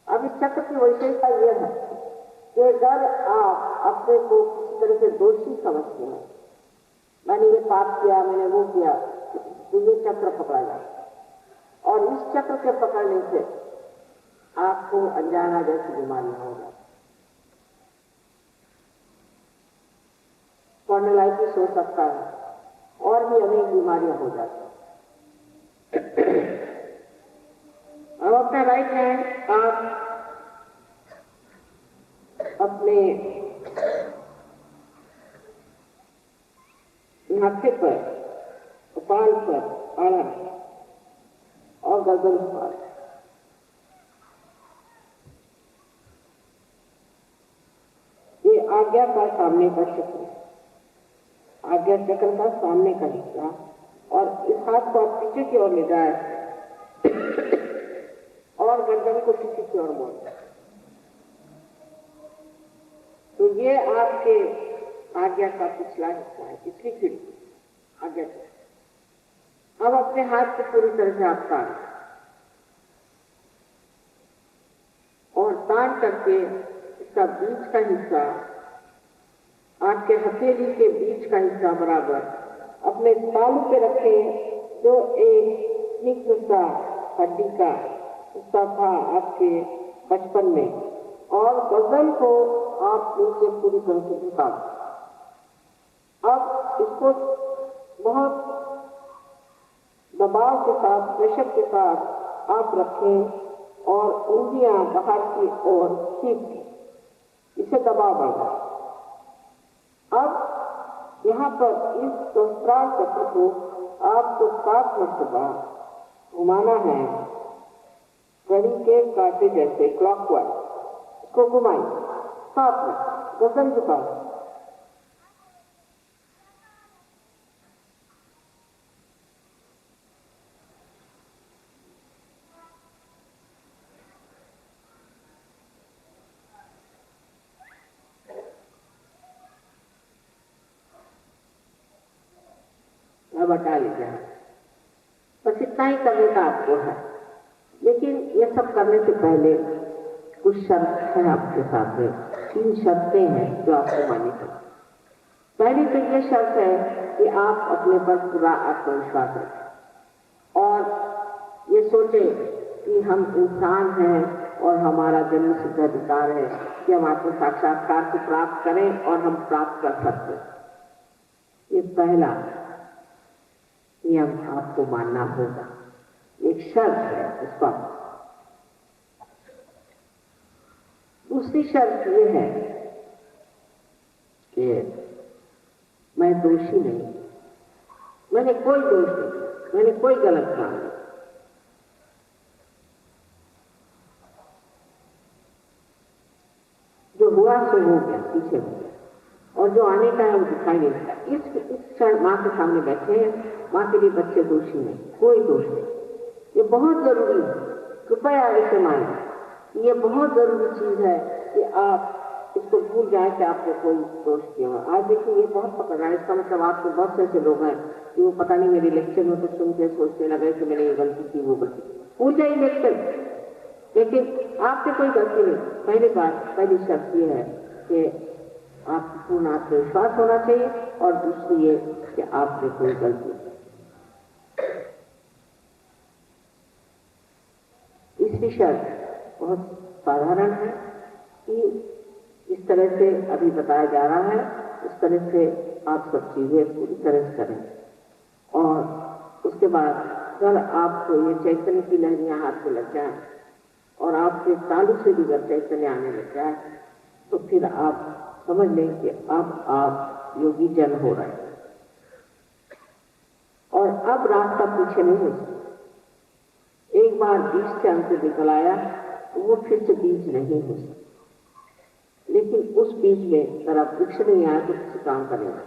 अब इस चक्र की विशेषता यह है कि अगर आप अपने को किसी तरह से दोषी समझते हैं, मैंने ये पाप किया, मैंने वो किया, तो ये चक्र पकड़ा जाए। और इस चक्र के पकड़ने से आपको अनजाना जैसी बीमारियां होगा। स्पॉन्डिलाइटिस हो सकता है और भी अनेक बीमारियां हो जाती हैं। अब अपना राइट हैंड आप अपने माथे पर, कपाल पर, आड़ा और गर्दन पर। ये आज्ञा का सामने का चक्र है, आज्ञा चक्र का सामने का हिस्सा। और इस हाथ को आप पीछे की ओर ले जाए और गर्दन को पीछे की ओर मोड़, तो ये आपके आज्ञा का पिछला हिस्सा है, पिछली खिड़की आज्ञा चक्र। अब अपने हाथ को पूरी तरह से आप तान और तान करके इसका बीच का हिस्सा, आपके हथेली के बीच का हिस्सा बराबर अपने तालू पे रखें, जो एक स्निग्ध सा हड्डी का हिस्सा था आपके बचपन में, और गर्दन को आप नीचे पूरी तरह से झुका। अब इसको बहुत दबाव के साथ, प्रेशर के साथ आप रखें और उंगलियां बाहर की ओर खींचें, इसे दबाव बढ़ा। अब यहाँ पर इस सहस्त्रार चक्र को आपको 7 मरतबा घुमाना है, घड़ी के कांटे जैसे क्लॉकवाइज। इसको घुमाइए 7 में, गर्दन झुका। अब हटा लीजिए, बस इतना ही करने का आपको है। लेकिन ये सब करने से पहले कुछ शर्त है आपके साथ में, 3 शर्तें हैं जो आपको माननी पड़ेगी। पहली तो ये शर्त है कि आप अपने पर पूरा आत्मविश्वास रखें और ये सोचें कि हम इंसान हैं और हमारा जन्म सिद्ध अधिकार है कि हम आत्म साक्षात्कार को प्राप्त करें और हम प्राप्त कर सकते हैं। ये पहला नियम आपको मानना होगा, एक शर्त है इसका। दूसरी शर्त ये है कि मैं दोषी नहीं, मैंने कोई दोष नहीं, मैंने कोई गलत काम नहीं। जो हुआ सो हो गया, पीछे हो गया, और जो आने का है वो दिखाई नहीं देता। इस क्षण माँ के सामने बैठे हैं, माँ के लिए बच्चे दोषी नहीं, कोई दोष नहीं। ये बहुत जरूरी है, कृपया इसे मानिए। ये बहुत जरूरी चीज है कि आप इसको भूल जाए कि आपको कोई दोष किया हो। आज देखिए ये बहुत पकड़ रहा है, इसका मतलब आपको बहुत से ऐसे लोग हैं कि वो पता नहीं मेरे लेक्चर में तो सुन के सोचने लगे कि मैंने ये गलती की, वो गलती की। भूल जाइए लेक्चर, लेकिन आपसे कोई गलती नहीं। पहली बात, पहली शर्त ये है कि आपको पूर्ण आत्मविश्वास होना चाहिए, और दूसरी ये कि आपने कोई गलती। तीसरी शर्त बहुत साधारण है कि इस तरह से अभी बताया जा रहा है, इस तरह से आप सब चीजें पूरी तरह से करें। और उसके बाद अगर आपको ये चैतन्य की लहरियां हाथ में लग जाए और आपके तालु से भी अगर चैतन्य आने लग जाए, तो फिर आप समझ लें कि अब आप योगी जन हो रहे हैं और अब रास्ता पीछे नहीं हो सकता। एक बार बीज से अंकुर निकल आया तो वो फिर से बीज नहीं हो सकता। लेकिन उस बीज में अगर आप वृक्ष नहीं आए तो किसी काम का नहीं आए।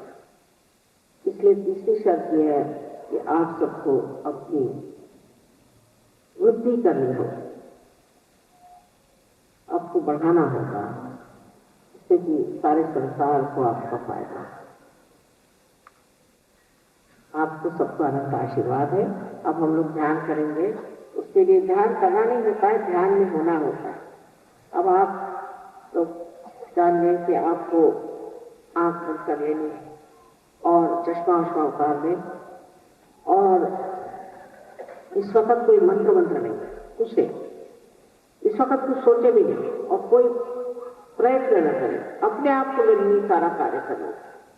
इसलिए तीसरी शर्त यह है कि आप सबको अपनी वृद्धि करनी होगी, आपको बढ़ाना होगा, जिससे कि सारे संसार को आपका फायदा। आपको सबका अनंत आशीर्वाद है। अब हम लोग ध्यान करेंगे। उसके लिए ध्यान करना नहीं होता है, ध्यान में होना होता है। अब आप तो जान लें कि आपको आंख बंद कर लेनी है और चश्मा उश्मा उतार लें, और इस वक्त कोई मंत्र नहीं, कुछ नहीं, इस वक्त कुछ सोचे भी नहीं और कोई प्रयत्न न करें। अपने आप को नहीं सारा कार्य करना,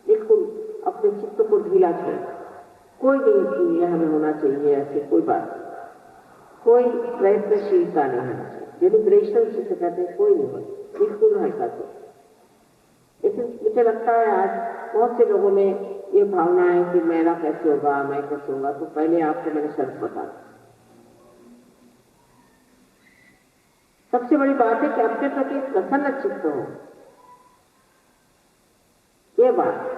बिल्कुल अपने चित्त को ढीला छोड़ना। कोई नहीं कि यह हमें होना चाहिए, ऐसे कोई बात नहीं, कोई प्रयत्नशीलता नहीं होना चाहिए। डेलिब्रेशन जिसे कहते हैं, कोई नहीं हो, बिल्कुल हल्का से। लेकिन मुझे लगता है आज बहुत से लोगों में ये भावना है कि मेरा कैसे होगा, मैं कैसे होगा। तो पहले आपको मैंने शर्त बता दी। सबसे बड़ी बात है कि अपने प्रति प्रसन्न चित्त हो। ये बात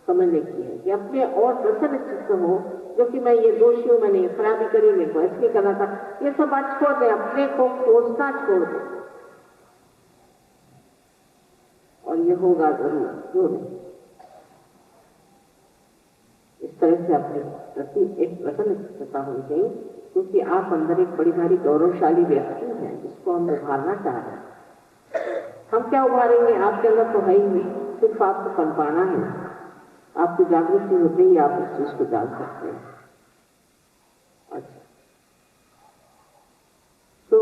समझने की है कि अपने और प्रसन्न चित्त हो, जो कि मैं ये दोषी हूं, मैंने ये खराबी करी, मेरे को ऐसे करना था, ये सब बात छोड़ दे, अपने को कोसना छोड़ दे। और ये होगा जरूर, क्यों नहीं। तरह से अपने प्रति एक प्रसन्नता होनी चाहिए, क्योंकि आप अंदर एक बड़ी भारी गौरवशाली व्यक्ति हैं जिसको हम उभारना चाह रहे हैं। हम क्या उभारेंगे, आपके अंदर तो है ही नहीं, सिर्फ आपको पनपाना है। आपकी जागृति होते ही आप इस चीज को जान सकते हैं। अच्छा, तो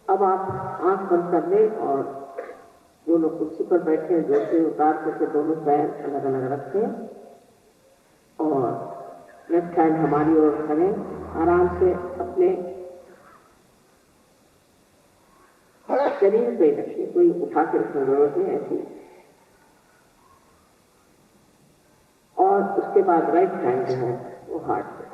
अब आप आंख बंद कर लें और जो लोग कुर्सी पर बैठे हैं जोर से उतार करके दोनों पैर अलग अलग रखें और लेफ्ट हैंड हमारी ओर करें। आराम से अपने शरीर पे रखिए, कोई उठा के रखने की जरूरत नहीं, ऐसी। और उसके बाद राइट हैंड जो है वो हार्ट पे।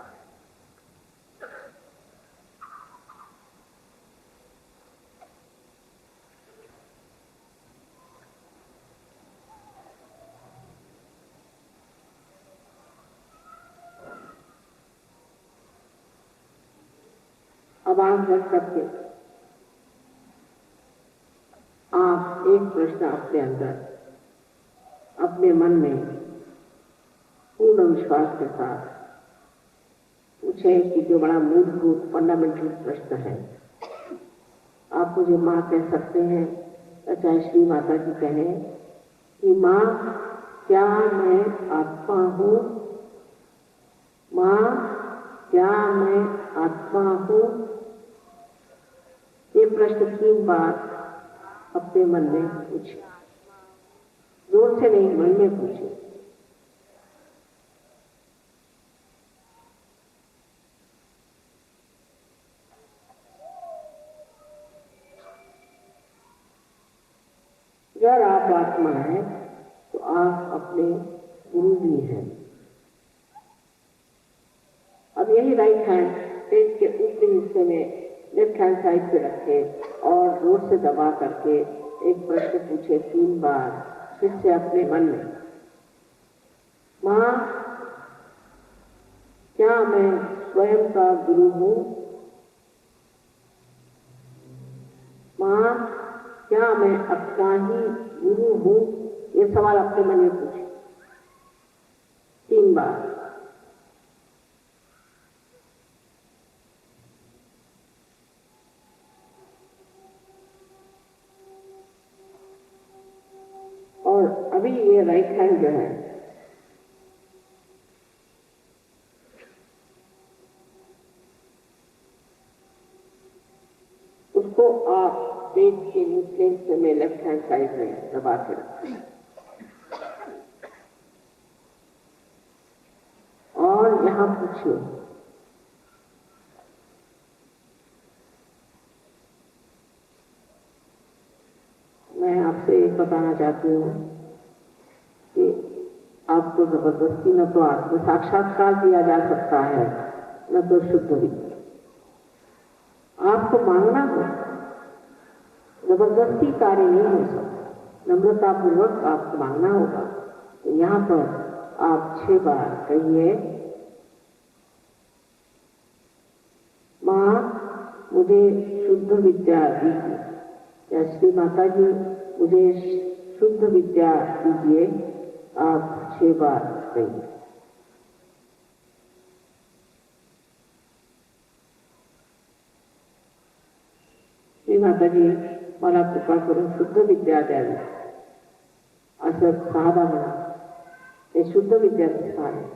अब आंख बंद करके आप एक प्रश्न अपने अंदर, अपने मन में पूर्ण विश्वास के साथ पूछे कि जो बड़ा मूलभूत फंडामेंटल प्रश्न है। आप मुझे माँ कह सकते हैं, चाहे श्री माता जी कहें कि माँ क्या मैं आत्मा हूँ? माँ क्या मैं आत्मा हूँ? ये प्रश्न 3 बार अपने मन में पूछे, जोर से नहीं, मन में पूछे। अगर आप आत्मा हैं तो आप अपने गुरु भी हैं। अब यही राइट हैंड पेट के ऊपरी हिस्से में लेफ्ट हैंड साइड पे रखे और जोर से दबा करके एक प्रश्न पूछे 3 बार फिर से अपने मन में। माँ क्या मैं स्वयं का गुरु हूँ? माँ क्या मैं अपना ही गुरु हूँ? ये सवाल अपने मन में पूछे 3 बार। और अभी ये राइट हैंड जो है उसको आप पेट के निचले हिस्से में लेफ्ट हैंड साइड में दबा के रखें और यहां पूछिए, मैं आपसे एक बताना चाहती हूँ कि आपको जबरदस्ती न तो आत्म साक्षात्कार दिया जा सकता है न तो शुद्ध विद्या। आपको मांगना हो, जबरदस्ती कार्य नहीं हो सकता। नम्रतापूर्वक आपको मांगना होगा। तो यहाँ पर आप 6 बार कहिए, माँ मुझे शुद्ध विद्या दीजिए, या श्री माता जी मुझे शुद्ध विद्या दीजिए। आप 6 बार कहिए। श्री माता जी मला कृपा करून शुद्ध विद्या द्यावी, असं 6दा म्हणा। हे शुद्ध विद्याचं स्थान आहे।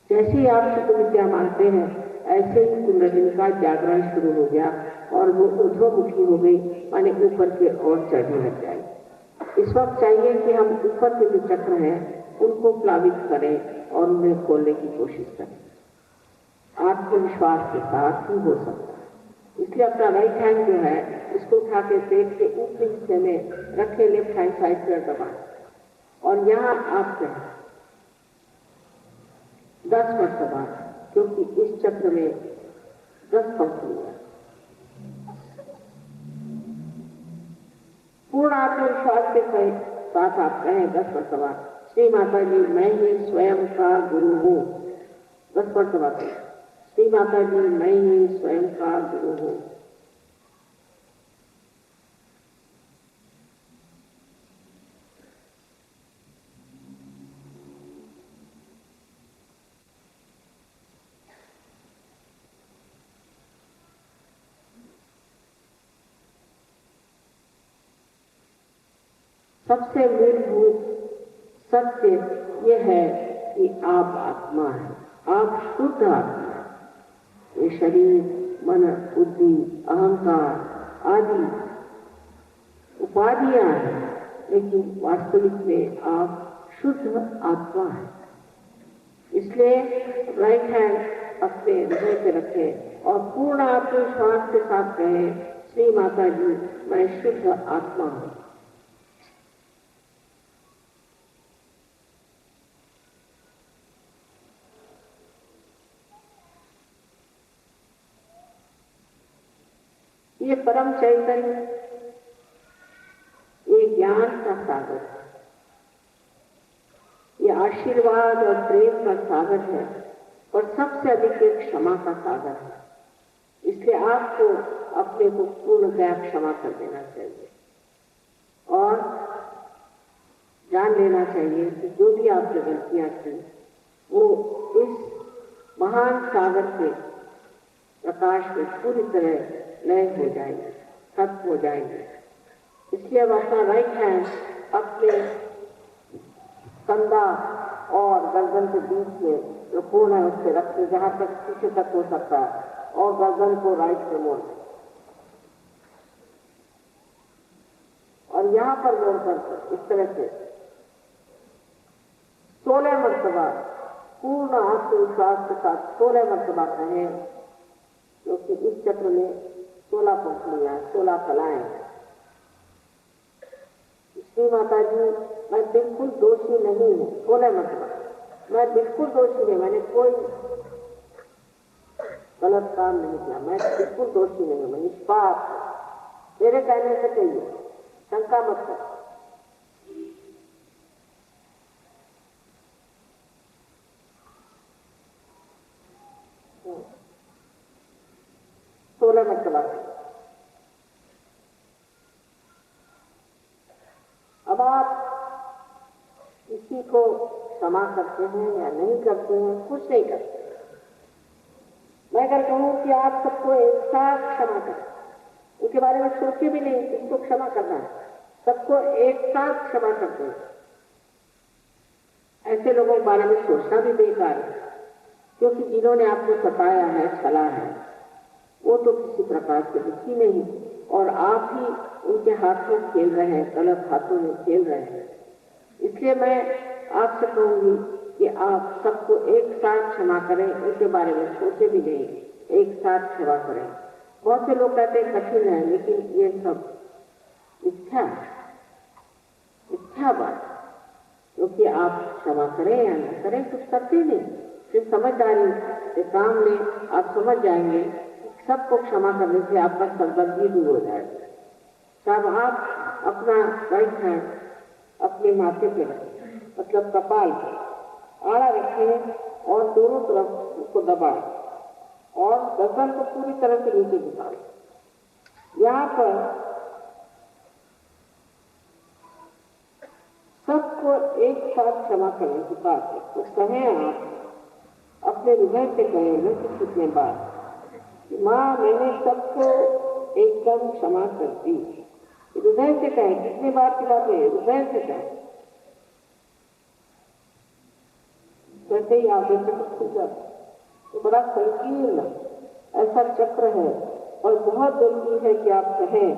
जैसे ही आप शुद्ध विद्या मांगते हैं, ऐसे ही कुंडलिनी का जागरण शुरू हो गया और वो ऊर्ध्वमुखी हो गई, माने ऊपर की ओर चढ़ने लग जाएगी। इस वक्त चाहिए कि हम ऊपर के जो चक्र हैं उनको प्लावित करें और उन्हें खोलने की कोशिश करें। आत्मविश्वास के साथ ही हो सकता है। इसलिए अपना राइट हैंड जो है इसको उठा के पेट के ऊपरी हिस्से में रखे, लेफ्ट हैंड साइड पर दबाएं और यहाँ आप कहें 10 मरतबा, क्योंकि इस चक्र में 10 पंखुड़ियां। पूर्ण आत्मविश्वास के साथ आप कहें 10 मरतबा, श्री माता जी मैं ही स्वयं का गुरु हूँ। 10 मरतबा कहें, श्री माता जी मैं ही स्वयं का गुरु हूँ। सबसे मूलभूत सत्य यह है कि आप आत्मा हैं, आप शुद्ध आत्मा हैं। ये शरीर, मन, बुद्धि, अहंकार आदि उपाधियां हैं, लेकिन वास्तविक में आप शुद्ध आत्मा हैं। इसलिए राइट हैंड अपने हृदय पे रखें और पूर्ण आत्मविश्वास के साथ कहें, श्री माता जी मैं शुद्ध आत्मा हूँ। ये परम चैतन्य, ये ज्ञान का सागर है, ये आशीर्वाद और प्रेम का सागर है और सबसे अधिक ये क्षमा का सागर है। इसलिए आपको अपने को पूर्णतया क्षमा कर देना चाहिए और जान लेना चाहिए कि जो भी आपने गलतियां की वो इस महान सागर के प्रकाश में पूरी तरह लय हो जाएंगे, खत्म हो जाएंगे। इसलिए अब अपना राइट हैंड अपने कंधा और गर्दन के बीच में जो कोण है उससे रखते, जहां तक पीछे तक हो सकता है, और गर्दन को राइट से मोड़ और यहां पर मोड़कर इस तरह से 16 मरतबा पूर्ण आत्मविश्वास के साथ 16 मरतबा कहें, क्योंकि इस चक्र में 16 पंखुड़ियां, 16 कलाएं। श्री माता जी मैं बिल्कुल दोषी नहीं हूँ। 16 मरतबा मैं बिल्कुल दोषी नहीं, मैंने कोई गलत काम नहीं किया, मैं बिल्कुल दोषी नहीं हूँ, मैं निष्पाप हूँ। मेरे कहने से कहिए, शंका मत कर। सोलह मरतबा। अब आप किसी को क्षमा करते हैं या नहीं करते हैं, कुछ नहीं करते। मैं अगर कहूं कि आप सबको एक साथ क्षमा करें, उनके बारे में सोचे भी नहीं कि इसको क्षमा करना है, सबको एक साथ क्षमा करते हैं, ऐसे लोगों के बारे में सोचना भी बेकार है। क्योंकि जिन्होंने आपको सताया है, छला है, वो तो किसी प्रकार से दुखी नहीं और आप ही उनके हाथों खेल रहे हैं, गलत हाथों में खेल रहे हैं। इसलिए मैं आपसे कहूंगी कि आप सबको एक साथ क्षमा करें, उनके बारे में सोचे भी नहीं, एक साथ क्षमा करें। बहुत से लोग कहते हैं कठिन है, लेकिन ये सब इच्छा बात, क्योंकि आप क्षमा करें या न करें कुछ करते नहीं। फिर समझदारी से काम में आप समझ जाएंगे, सबको क्षमा करने से आपका सरदर्दी दूर हो जाएगा। तब आप अपना राइट हैंड अपने माथे पे रखें, मतलब कपाल पे आड़ा रखें और दोनों तरफ उसको दबाएं और गर्दन को पूरी तरह से नीचे झुकाएं। यहाँ पर सबको एक साथ क्षमा करने की बात है, तो कहें आप अपने हृदय से कहें न कि कितने बार, माँ मैंने सबको एकदम क्षमा कर दी। हृदय से कहें, कितने बार की बात है, हृदय से कहें। जैसे ही आगे चक्र खुल जाता तो बड़ा संकीर्ण ऐसा चक्र है और बहुत जरूरी है कि आप कहें,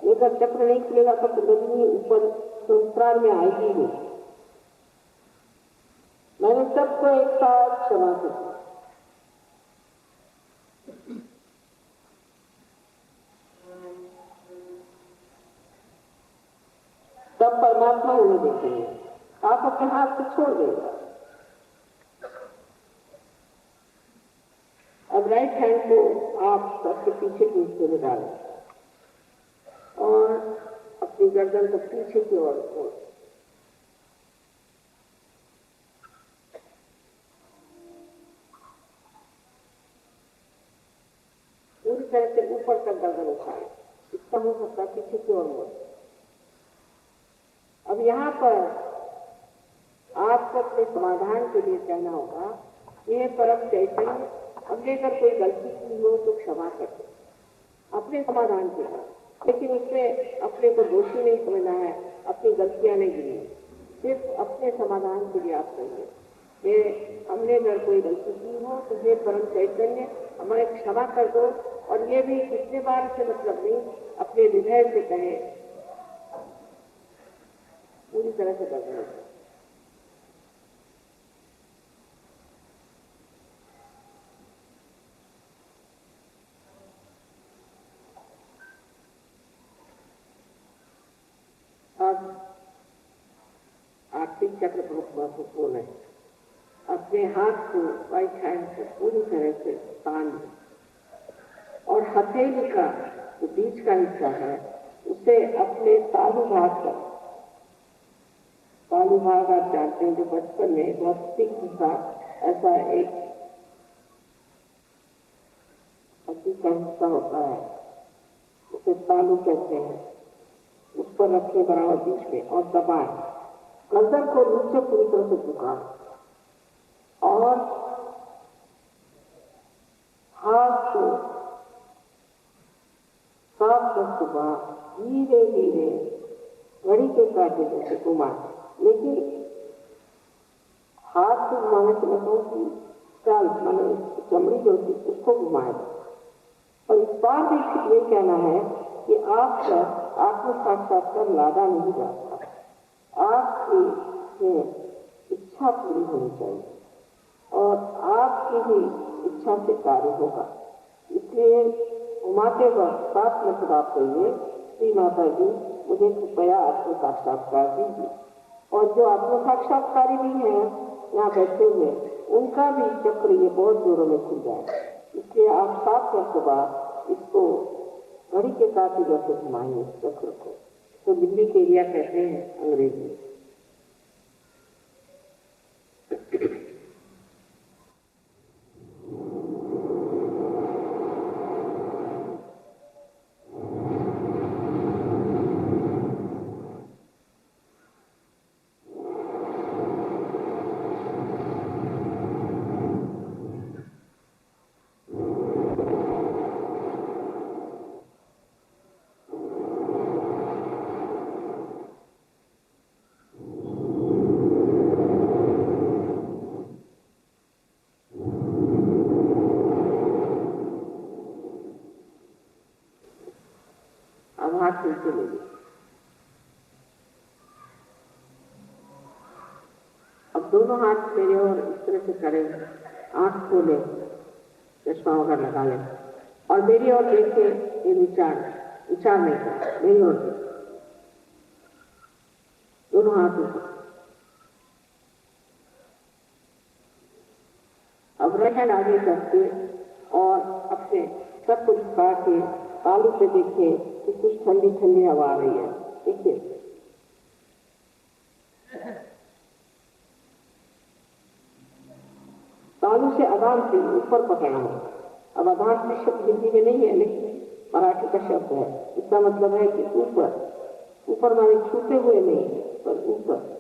लेकिन चक्र नहीं खुलेगा तो कुंडलिनी ऊपर संस्कार में आएगी नहीं। मैंने सबको एक साथ क्षमा कर दी। तब परमात्मा उन्हें देखेंगे, आप अपने हाथ से छोड़ देगा। अब राइट हैंड को आप सबके पीछे के हिस्से में डालें और अपनी गर्दन को पीछे की ओर मोड़, पूरी तरह से ऊपर तक गर्दन उठाए, इतना हो सकता है पीछे की ओर मोड़। अब यहाँ पर आपको अपने समाधान के लिए कहना होगा, यह परम चैतन्य, अब लेकर कोई गलती की हो तो क्षमा कर दो, अपने समाधान के लिए। लेकिन उसमें अपने को दोषी नहीं समझना है, अपनी गलतियां नहीं गिनी, सिर्फ अपने समाधान के लिए आप कहिए, ये हमने अगर कोई गलती की हो तो ये परम चैतन्य हमें क्षमा कर दो। और ये भी कितने बार से मतलब नहीं, अपने हृदय से कहे, पूरी तरह से कर दो। अब आर्थिक चक्र बहुत महत्वपूर्ण है। अपने हाथ को राइट हैंड से पूरी तरह से तान दें और हथेली का जो बीच का हिस्सा है उसे अपने तालु भाग पर, तालु भाग आप जानते हैं जो बचपन में बहुत तीक्ष्ण सा ऐसा एक हड्डी का हिस्सा होता है, उसे तालु कहते हैं, उस पर रखे बराबर बीच में और दबाएं, गर्दन को नीचे पूरी तरह से झुकाएं और हाथ को साफ सुबह धीरे धीरे घड़ी के कांटे जैसे घुमाएं। लेकिन हाथ को घुमाने से मतलब कि चाल माने चमड़ी जो होती है उसको घुमाएं। और इस बार भी ये कहना है कि आपका आत्म साक्षात्कार लादा नहीं जाता, आपकी इच्छा पूरी होनी चाहिए और आपकी ही इच्छा से कार्य होगा। इसलिए घुमाते वक्त साथ में खुद आप कहिए, श्री माता जी मुझे कृपया आत्म साक्षात्कार दीजिए। और जो आत्म साक्षात्कारी भी हैं यहाँ बैठे हुए, उनका भी चक्र ये बहुत जोरों में खुल जाए। इसलिए आप 7 वर्ष बाद इसको घड़ी के कांटे जैसे घुमाएंगे चक्र को, तो दिल्ली के एरिया कहते हैं अंग्रेजी में। अब हाथ नीचे ले लीजिए। अब दोनों हाथ मेरे और इस तरह से करें, आंख खोले, चश्मा वगैरह लगा लें और मेरी ओर देखे, ये विचार नहीं कर, मेरी ओर देखे, दोनों हाथ ऊपर। अब राइट हैंड आगे करके और अपने सब कुछ झुका के तालू पे देखिए कि कुछ ठंडी ठंडी हवा आ रही है, देखिए। तालू से अदान से ऊपर पकड़ना है। अब अदान से शब्द हिंदी में नहीं है लेकिन मराठी का शब्द है, इसका मतलब है कि ऊपर, ऊपर माने छूते हुए नहीं पर ऊपर।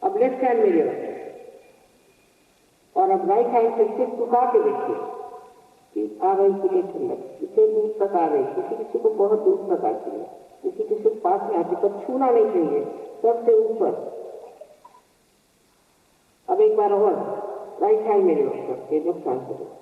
अब लेफ्ट हैंड मेरे और अब राइट हैंड से सिर्फ झुका के देखिए कि आ रही कितनी ठंडक, कितने दूर तक आ रही, किसी किसी को बहुत दूर तक आती है, किसी किसी के पास में आती, पर छूना नहीं चाहिए, सबसे ऊपर। अब एक बार और राइट हैंड मेरे ओर करके लेफ्ट हैंड से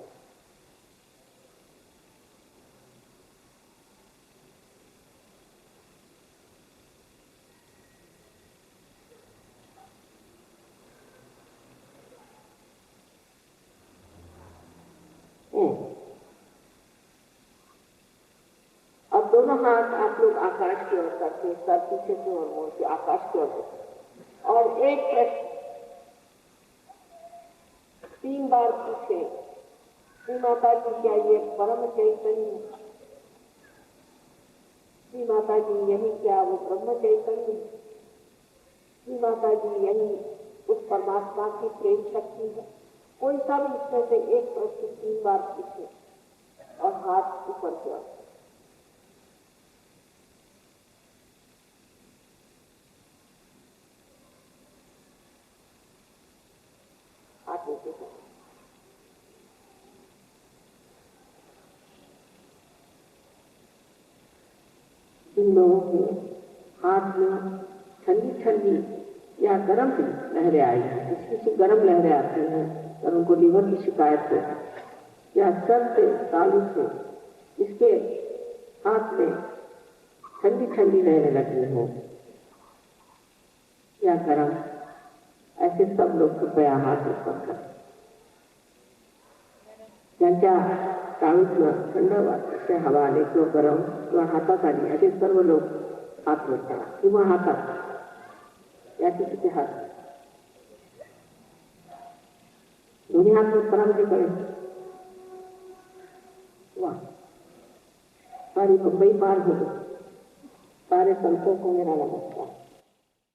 दोनों हाथ आप लोग आकाश की ओर करके, सर पीछे की ओर मोड़ के आकाश की ओर और एक 3 बार पूछे, श्री माता जी क्या ये परम चैतन्य, श्री माता जी यही क्या वो ब्रह्म चैतन्य, श्री माता जी यही उस परमात्मा की प्रेम शक्ति है? कोई सा भी इसमें से एक प्रश्न 3 बार पूछे और हाथ ऊपर किया। हाथ नीचे करें। जिन लोगों के हाथ में ठंडी ठंडी या गर्म लहरें आई, किसी गर्म लहरें आती हैं और उनको लीवर की शिकायत हो, या सर से तालू से इसके हाथ में ठंडी ठंडी लहरें लगी हो या गर्म, ऐसे सब लोग कृपया हाथ ऊपर करें। ज्यांच्या ताळूतलं थंड वाटते हवा आले किंवा गरम किंवा हातात आली, असे सर्व लोक हात वर करा किंवा हातात याचे किती हात, दोन्ही हात वर करा म्हणजे कळेल। वाह, सारी मुंबई पार हो गई। सारे संतों को मेरा नमस्कार।